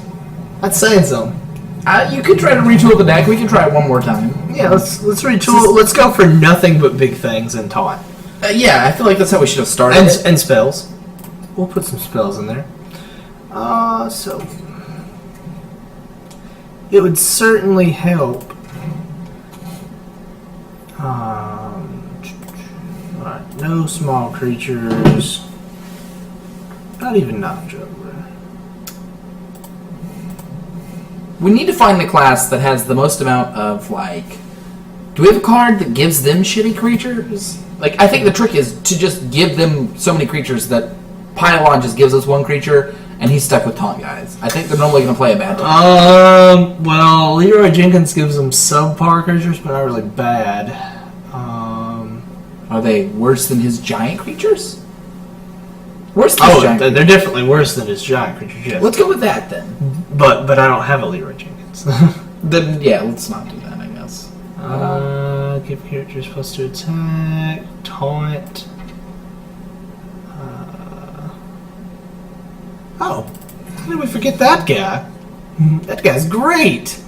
Speaker 1: saying something.
Speaker 2: You could try to retool the deck. We can try it one more time.
Speaker 1: Yeah, let's retool. Let's go for nothing but big things and taunt.
Speaker 2: Yeah, I feel like that's how we should have started.
Speaker 1: And spells. We'll put some spells in there. So it would certainly help. Alright, no small creatures. Not even Knocked Over.
Speaker 2: We need to find the class that has the most amount of, like... Do we have a card that gives them shitty creatures? Like, I think the trick is to just give them so many creatures that Pylon just gives us one creature, and he's stuck with taunt guys. I think they're normally going to play a bad taunt.
Speaker 1: Well, Leroy Jenkins gives them subpar creatures, but not really bad.
Speaker 2: Are they worse than his giant creatures? Worse than his giant
Speaker 1: they're definitely worse than his giant creatures, yes.
Speaker 2: Let's go with that, then.
Speaker 1: But I don't have a Leroy Jenkins.
Speaker 2: Then, yeah, let's not do that, I guess.
Speaker 1: Give characters +2 attack, taunt. How did we forget that guy? That guy's great.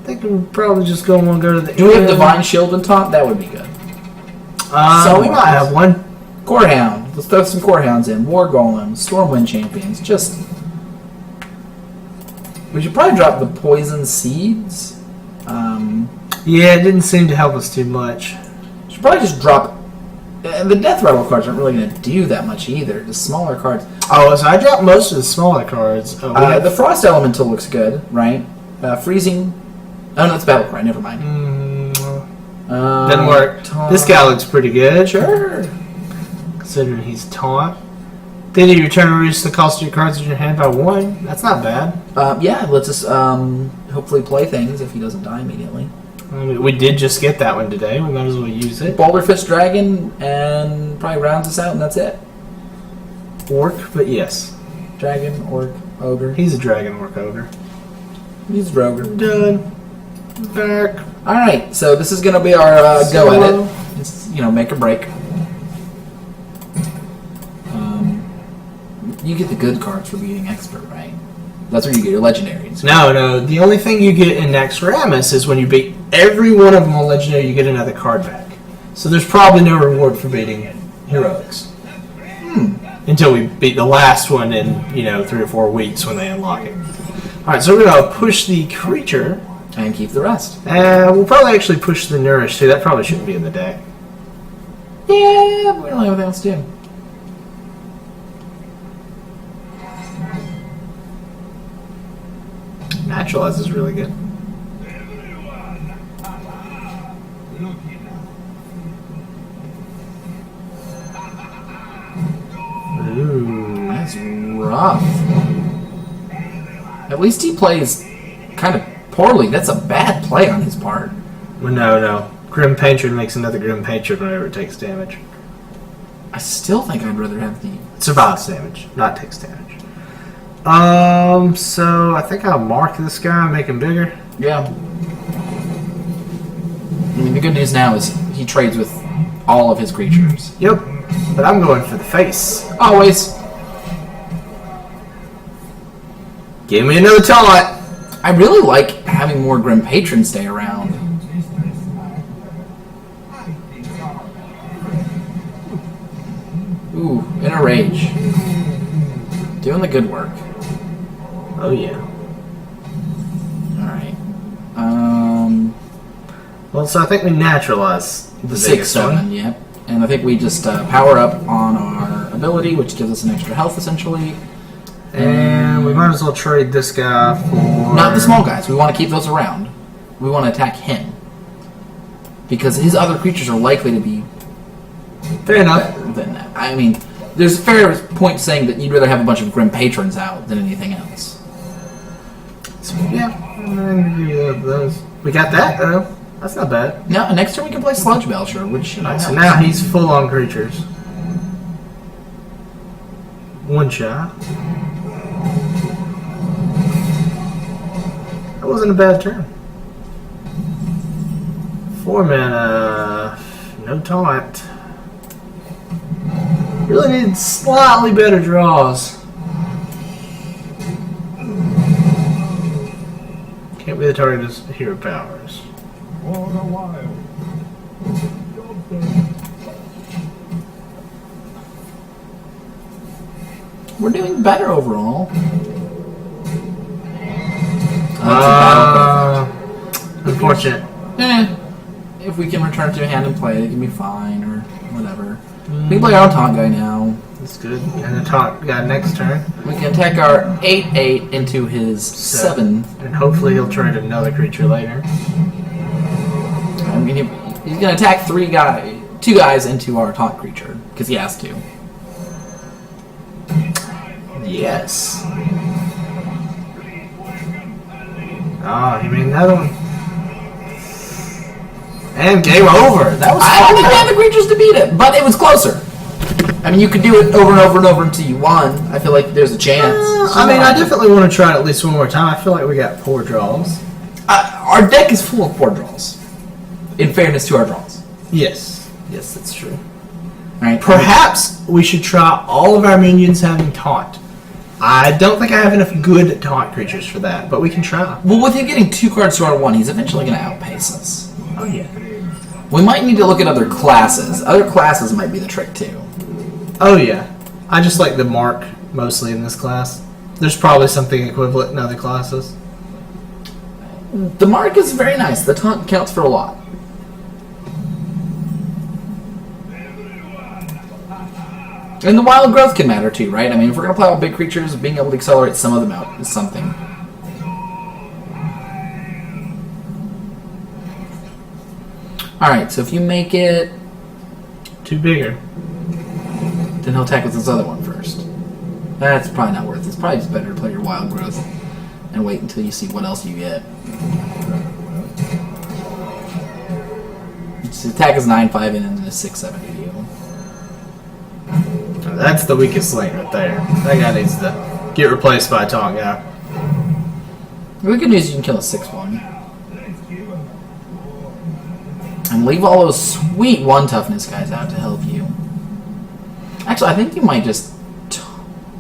Speaker 1: I think we'll probably just go to the.
Speaker 2: Do we have Divine Shield and Taunt? That would be good.
Speaker 1: So we might have one.
Speaker 2: Corehound. Let's throw some Corehounds in. War Golem, Stormwind Champions. Just. We should probably drop the Poison Seeds.
Speaker 1: Yeah, it didn't seem to help us too much.
Speaker 2: Should probably just drop. And the Death Rattle cards aren't really going to do that much either. Just smaller cards.
Speaker 1: Oh, so I dropped most of the smaller cards.
Speaker 2: The Frost Elemental looks good, right? Freezing. Oh no, it's Battle Cry. Never mind.
Speaker 1: Doesn't work.
Speaker 2: Taunt.
Speaker 1: This guy looks pretty good.
Speaker 2: Sure.
Speaker 1: Considering he's taunt. Then you return to reduce the cost of your cards in your hand by 1. That's not bad.
Speaker 2: Yeah, let's just hopefully play things if he doesn't die immediately.
Speaker 1: I mean, we did just get that one today. We might as well use it.
Speaker 2: Boulder Fist Dragon and probably rounds us out and that's it.
Speaker 1: Orc, but yes.
Speaker 2: Dragon, Orc, Ogre.
Speaker 1: He's a dragon orc ogre.
Speaker 2: He's Roger.
Speaker 1: Done. Back.
Speaker 2: Alright, so this is going to be our go at it. It's, make or break. You get the good cards for being expert, right? That's where you get your legendaries.
Speaker 1: No. The only thing you get in Naxxramas is when you beat every one of them on legendary, you get another card back. So there's probably no reward for beating heroics. Until we beat the last one in 3 or 4 weeks when they unlock it. All right, so we're gonna push the creature
Speaker 2: and keep the rest.
Speaker 1: We'll probably actually push the nourish too. That probably shouldn't be in the deck.
Speaker 2: Yeah, we don't have anything else to do.
Speaker 1: Naturalize is really good. Ooh,
Speaker 2: that's rough. At least he plays kind of poorly. That's a bad play on his part.
Speaker 1: Well, no. Grim Patron makes another Grim Patron whenever it takes damage.
Speaker 2: I still think I'd rather have the...
Speaker 1: Survives damage, not takes damage. So I think I'll mark this guy and make him bigger.
Speaker 2: Yeah. I mean, the good news now is he trades with all of his creatures.
Speaker 1: Yep. But I'm going for the face.
Speaker 2: Always.
Speaker 1: Give me another taunt.
Speaker 2: I really like having more Grim Patron stay around. Ooh, in a rage. Doing the good work.
Speaker 1: Oh yeah.
Speaker 2: Alright.
Speaker 1: Well, so I think we naturalize
Speaker 2: the 6/7, yep. And I think we just power up on our ability, which gives us an extra health, essentially.
Speaker 1: And we might as well trade this guy for...
Speaker 2: Not the small guys. We want to keep those around. We want to attack him. Because his other creatures are likely to be
Speaker 1: Fair enough.
Speaker 2: than that. I mean, there's a fair point saying that you'd rather have a bunch of Grim Patrons out than anything else.
Speaker 1: So, yeah, those. We got that, though. That's not bad.
Speaker 2: Now, next turn we can play Sludge Belcher, which, you know,
Speaker 1: So now he's full on creatures. One shot. That wasn't a bad turn. 4 mana. No taunt. Really need slightly better draws. Can't be the target of hero powers.
Speaker 2: We're doing better overall.
Speaker 1: Unfortunate.
Speaker 2: If we can return to a hand and play, it can be fine, or whatever. We can play our taunt guy now.
Speaker 1: That's good. And the taunt guy next turn.
Speaker 2: We can attack our 8/8 into his 7.
Speaker 1: And hopefully he'll trade another creature later.
Speaker 2: I mean, he's going to attack 2 guys into our taunt creature, because he has to.
Speaker 1: Yes. Oh, you mean another one? And game over. That was
Speaker 2: I don't think we had the creatures to beat it, but it was closer. I mean, you could do it over and over and over until you won. I feel like there's a chance.
Speaker 1: I mean, I definitely want to try it at least one more time. I feel like we got poor draws.
Speaker 2: Our deck is full of poor draws. In fairness to our draws.
Speaker 1: Yes. Yes, that's true.
Speaker 2: Right?
Speaker 1: Perhaps we should try all of our minions having taunt. I don't think I have enough good taunt creatures for that, but we can try.
Speaker 2: Well, with him getting 2 cards to our 1, he's eventually going to outpace us.
Speaker 1: Oh, yeah.
Speaker 2: We might need to look at other classes. Other classes might be the trick, too.
Speaker 1: Oh, yeah. I just like the mark mostly in this class. There's probably something equivalent in other classes.
Speaker 2: The mark is very nice. The taunt counts for a lot. And the wild growth can matter too, right? I mean, if we're going to play all big creatures, being able to accelerate some of them out is something. Alright, so if you make it...
Speaker 1: Too bigger.
Speaker 2: Then he'll attack with this other one first. That's probably not worth it. It's probably just better to play your wild growth and wait until you see what else you get. Its attack is 9/5 and then a 6/7 to you.
Speaker 1: That's the weakest link right there. That guy needs to get replaced by a taunt guy.
Speaker 2: The good news is you can kill a 6/1. And leave all those sweet 1 toughness guys out to help you. Actually, I think you might just...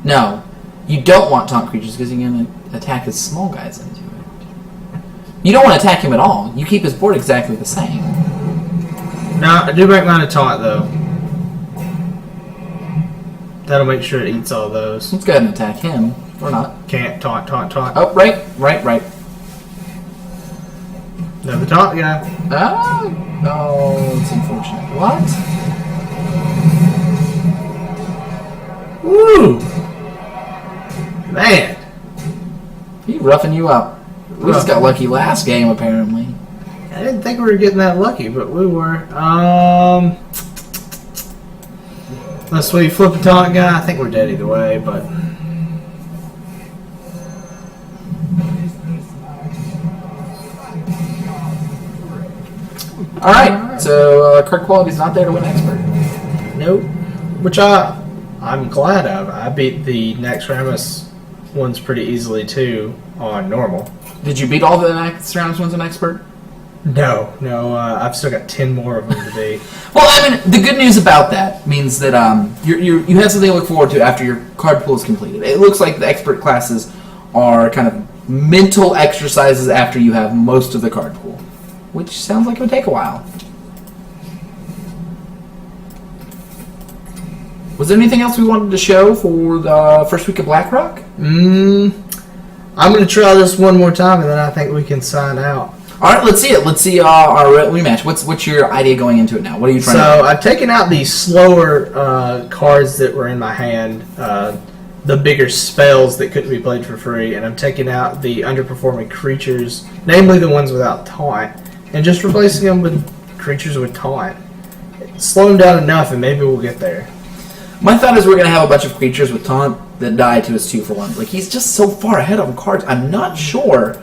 Speaker 2: No. You don't want taunt creatures because you're going to attack his small guys into it. You don't want to attack him at all. You keep his board exactly the same.
Speaker 1: No, I do make mine a taunt, though. That'll make sure it eats all those.
Speaker 2: Let's go ahead and attack him. Or not.
Speaker 1: Can't taunt.
Speaker 2: Oh, right.
Speaker 1: Another taunt guy.
Speaker 2: Oh, it's unfortunate. What?
Speaker 1: Woo! Man.
Speaker 2: He roughing you up. We just got lucky last game, apparently.
Speaker 1: I didn't think we were getting that lucky, but we were. Unless we flip a taunt guy, I think we're dead either way, but...
Speaker 2: Alright, so card quality's not there to win expert.
Speaker 1: Nope. Which I'm glad of. I beat the Naxxramas ones pretty easily, too, on normal.
Speaker 2: Did you beat all the Naxxramas ones on expert?
Speaker 1: No, I've still got 10 more of them to beat.
Speaker 2: Well, I mean, the good news about that means that you have something to look forward to after your card pool is completed. It looks like the expert classes are kind of mental exercises after you have most of the card pool, which sounds like it would take a while. Was there anything else we wanted to show for the first week of Blackrock?
Speaker 1: I'm going to try this one more time, and then I think we can sign out.
Speaker 2: All right, let's see it. Let's see our rematch. What's your idea going into it now? What are you trying to do?
Speaker 1: So I've taken out the slower cards that were in my hand, the bigger spells that couldn't be played for free, and I'm taking out the underperforming creatures, namely the ones without taunt, and just replacing them with creatures with taunt. slow him down enough, and maybe we'll get there.
Speaker 2: My thought is we're going to have a bunch of creatures with taunt that die to his 2-for-1s. Like, he's just so far ahead on cards. I'm not sure.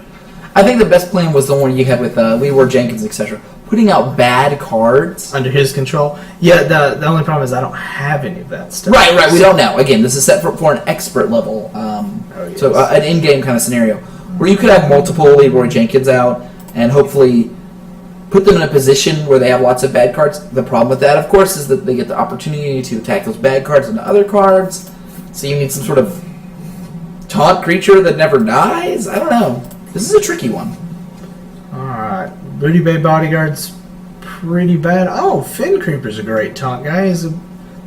Speaker 2: I think the best plan was the one you had with Leroy Jenkins, etc. Putting out bad cards.
Speaker 1: Under his control. Yeah, the only problem is I don't have any of that stuff.
Speaker 2: Right, we don't know. Again, this is set for an expert level.
Speaker 1: Yes.
Speaker 2: So an in-game kind of scenario. Where you could have multiple Leroy Jenkins out and hopefully put them in a position where they have lots of bad cards. The problem with that, of course, is that they get the opportunity to attack those bad cards into other cards. So you need some sort of taunt creature that never dies? I don't know. This is a tricky one.
Speaker 1: Alright. Booty Bay Bodyguard's pretty bad. Oh, Fin Creeper's a great taunt guy. He's a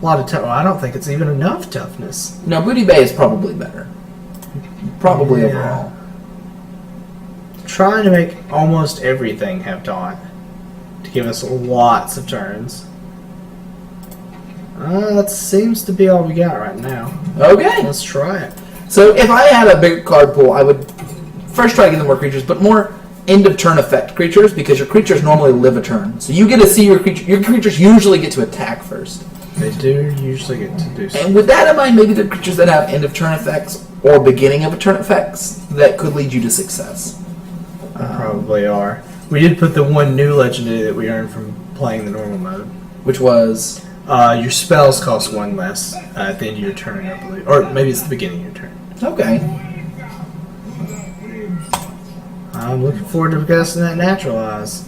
Speaker 1: lot of tough. Well, I don't think it's even enough toughness.
Speaker 2: No, Booty Bay is probably better. Probably overall.
Speaker 1: Trying to make almost everything have taunt to give us lots of turns. That seems to be all we got right now.
Speaker 2: Okay.
Speaker 1: Let's try it.
Speaker 2: So if I had a big card pool, I would first try to get them more creatures, but more end-of-turn effect creatures, because your creatures normally live a turn. So you get to see your creature. Your creatures usually get to attack first.
Speaker 1: They do usually get to do so.
Speaker 2: And with that in mind, maybe the creatures that have end-of-turn effects or beginning-of-a-turn effects that could lead you to success.
Speaker 1: They probably are. We did put the one new legendary that we earned from playing the normal mode.
Speaker 2: Which was?
Speaker 1: Your spells cost one less at the end of your turn, I believe. Or maybe it's the beginning of your turn.
Speaker 2: Okay.
Speaker 1: I'm looking forward to casting that Naturalize.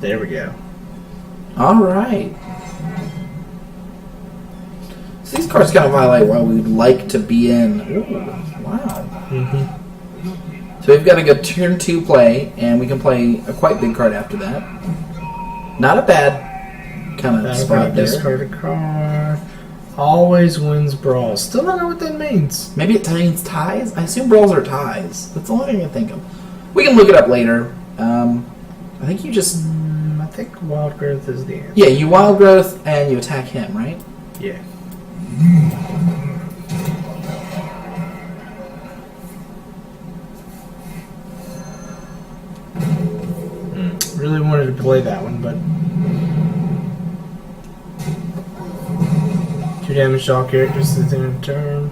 Speaker 1: There we go.
Speaker 2: Alright. So these cards kind of highlight why we'd like to be in. Ooh, wow.
Speaker 1: Mm-hmm.
Speaker 2: So we've got to go turn 2 play, and we can play a quite big card after that. Not a bad kind of spot there.
Speaker 1: Discard a card. Always wins brawls. Still don't know what that means.
Speaker 2: Maybe it means ties? I assume brawls are ties. That's the only thing I can think of. We can look it up later. I think you just...
Speaker 1: I think Wild Growth is the answer.
Speaker 2: Yeah, you Wild Growth and you attack him, right?
Speaker 1: Yeah. Really wanted to play that one, but 2 damage to all characters at the end of the turn.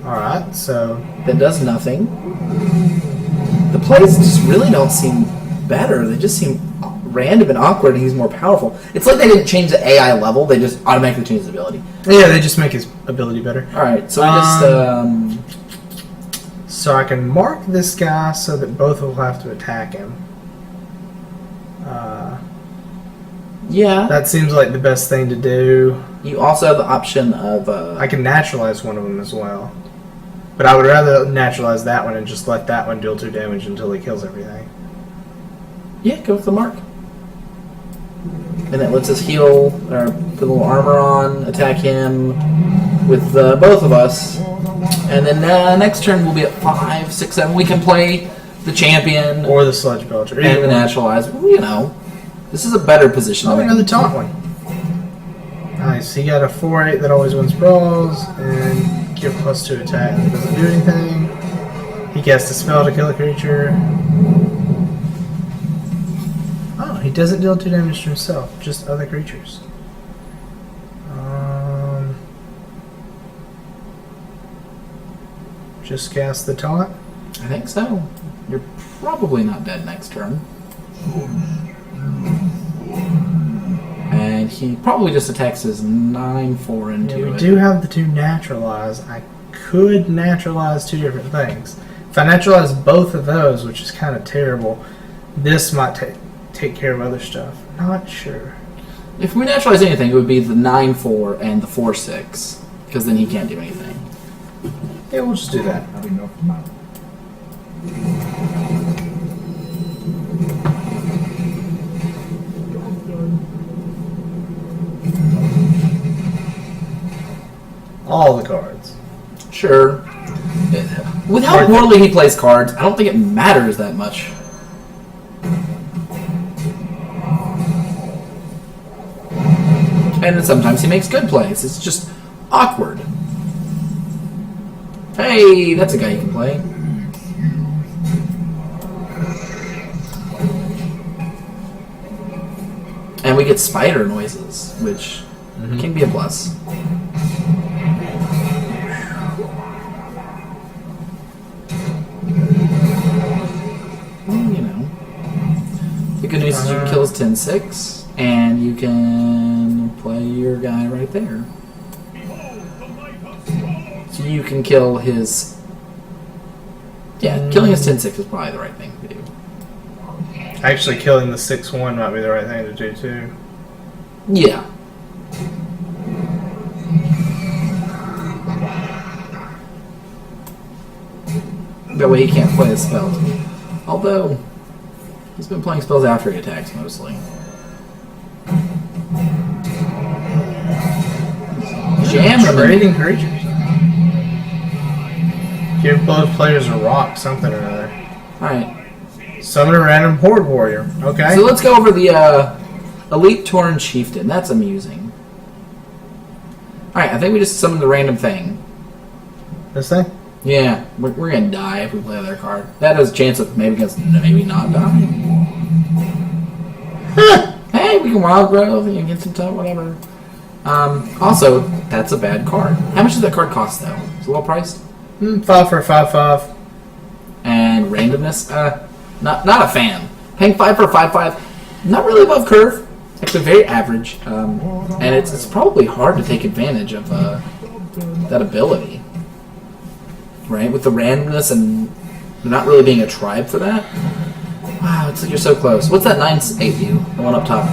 Speaker 1: Alright, so
Speaker 2: That does nothing. The plays just really don't seem better. They just seem random and awkward, and he's more powerful. It's like they didn't change the AI level, they just automatically changed his ability.
Speaker 1: yeah, they just make his ability better.
Speaker 2: Alright, so we just...
Speaker 1: So I can mark this guy so that both will have to attack him.
Speaker 2: yeah.
Speaker 1: That seems like the best thing to do.
Speaker 2: You also have the option of...
Speaker 1: I can naturalize one of them as well. But I would rather naturalize that one and just let that one deal 2 damage until he kills everything.
Speaker 2: Yeah, go with the mark. And that lets us heal, or put a little armor on, attack him with both of us. And then next turn we'll be at 5, 6, 7. We can play the champion.
Speaker 1: Or the Sludge Belcher.
Speaker 2: And the naturalize. Well, you know, this is a better position.
Speaker 1: Oh, another taunt one. Nice. He got a 4/8 that always wins brawls, and give +2 attack. It doesn't do anything. He casts a spell to kill a creature. Oh, he doesn't deal 2 damage to himself, just other creatures. Just cast the taunt.
Speaker 2: I think so. You're probably not dead next turn. And he probably just attacks his 9/4 into
Speaker 1: Yeah, we
Speaker 2: it.
Speaker 1: do have the 2 naturalize. I could naturalize 2 different things. If I naturalize both of those, which is kind of terrible, this might take care of other stuff. Not sure.
Speaker 2: If we naturalize anything, it would be the 9/4 and the 4/6, because then he can't do anything.
Speaker 1: Yeah, we'll just do that. All the cards.
Speaker 2: Sure. With how poorly he plays cards, I don't think it matters that much. And then sometimes he makes good plays. It's just awkward. Hey, that's a guy you can play. gets spider noises, which can be a plus. Well, you know. The good news is you can kill his 10-6, and you can play your guy right there. So you can kill his... Yeah, killing his 10-6 is probably the right thing to do.
Speaker 1: Actually, killing the 6-1 might be the right thing to do, too.
Speaker 2: Yeah. That way he can't play his spells. Although, he's been playing spells after he attacks, mostly. Jam him.
Speaker 1: Trading creatures. Give both players a rock, something or other.
Speaker 2: Alright.
Speaker 1: Summon a random Horde Warrior. Okay.
Speaker 2: So let's go over the Elite Tauren Chieftain. That's amusing. Alright, I think we just summoned the random thing.
Speaker 1: This thing?
Speaker 2: Yeah, we're gonna die if we play their card. That has a chance of maybe not dying. Hey, we can wild growth and get some time, whatever. Also, that's a bad card. How much does that card cost though? It's a little priced.
Speaker 1: 5 for a 5/5.
Speaker 2: And randomness, not a fan. Paying 5 for a 5/5, not really above curve. Actually, very average. And it's probably hard to take advantage of that ability. Right, with the randomness and not really being a tribe for that. Wow, it's like you're so close. What's that 9/8 you? The one up top.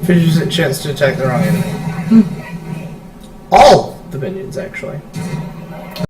Speaker 1: 50% chance to attack the wrong enemy. All the minions, actually.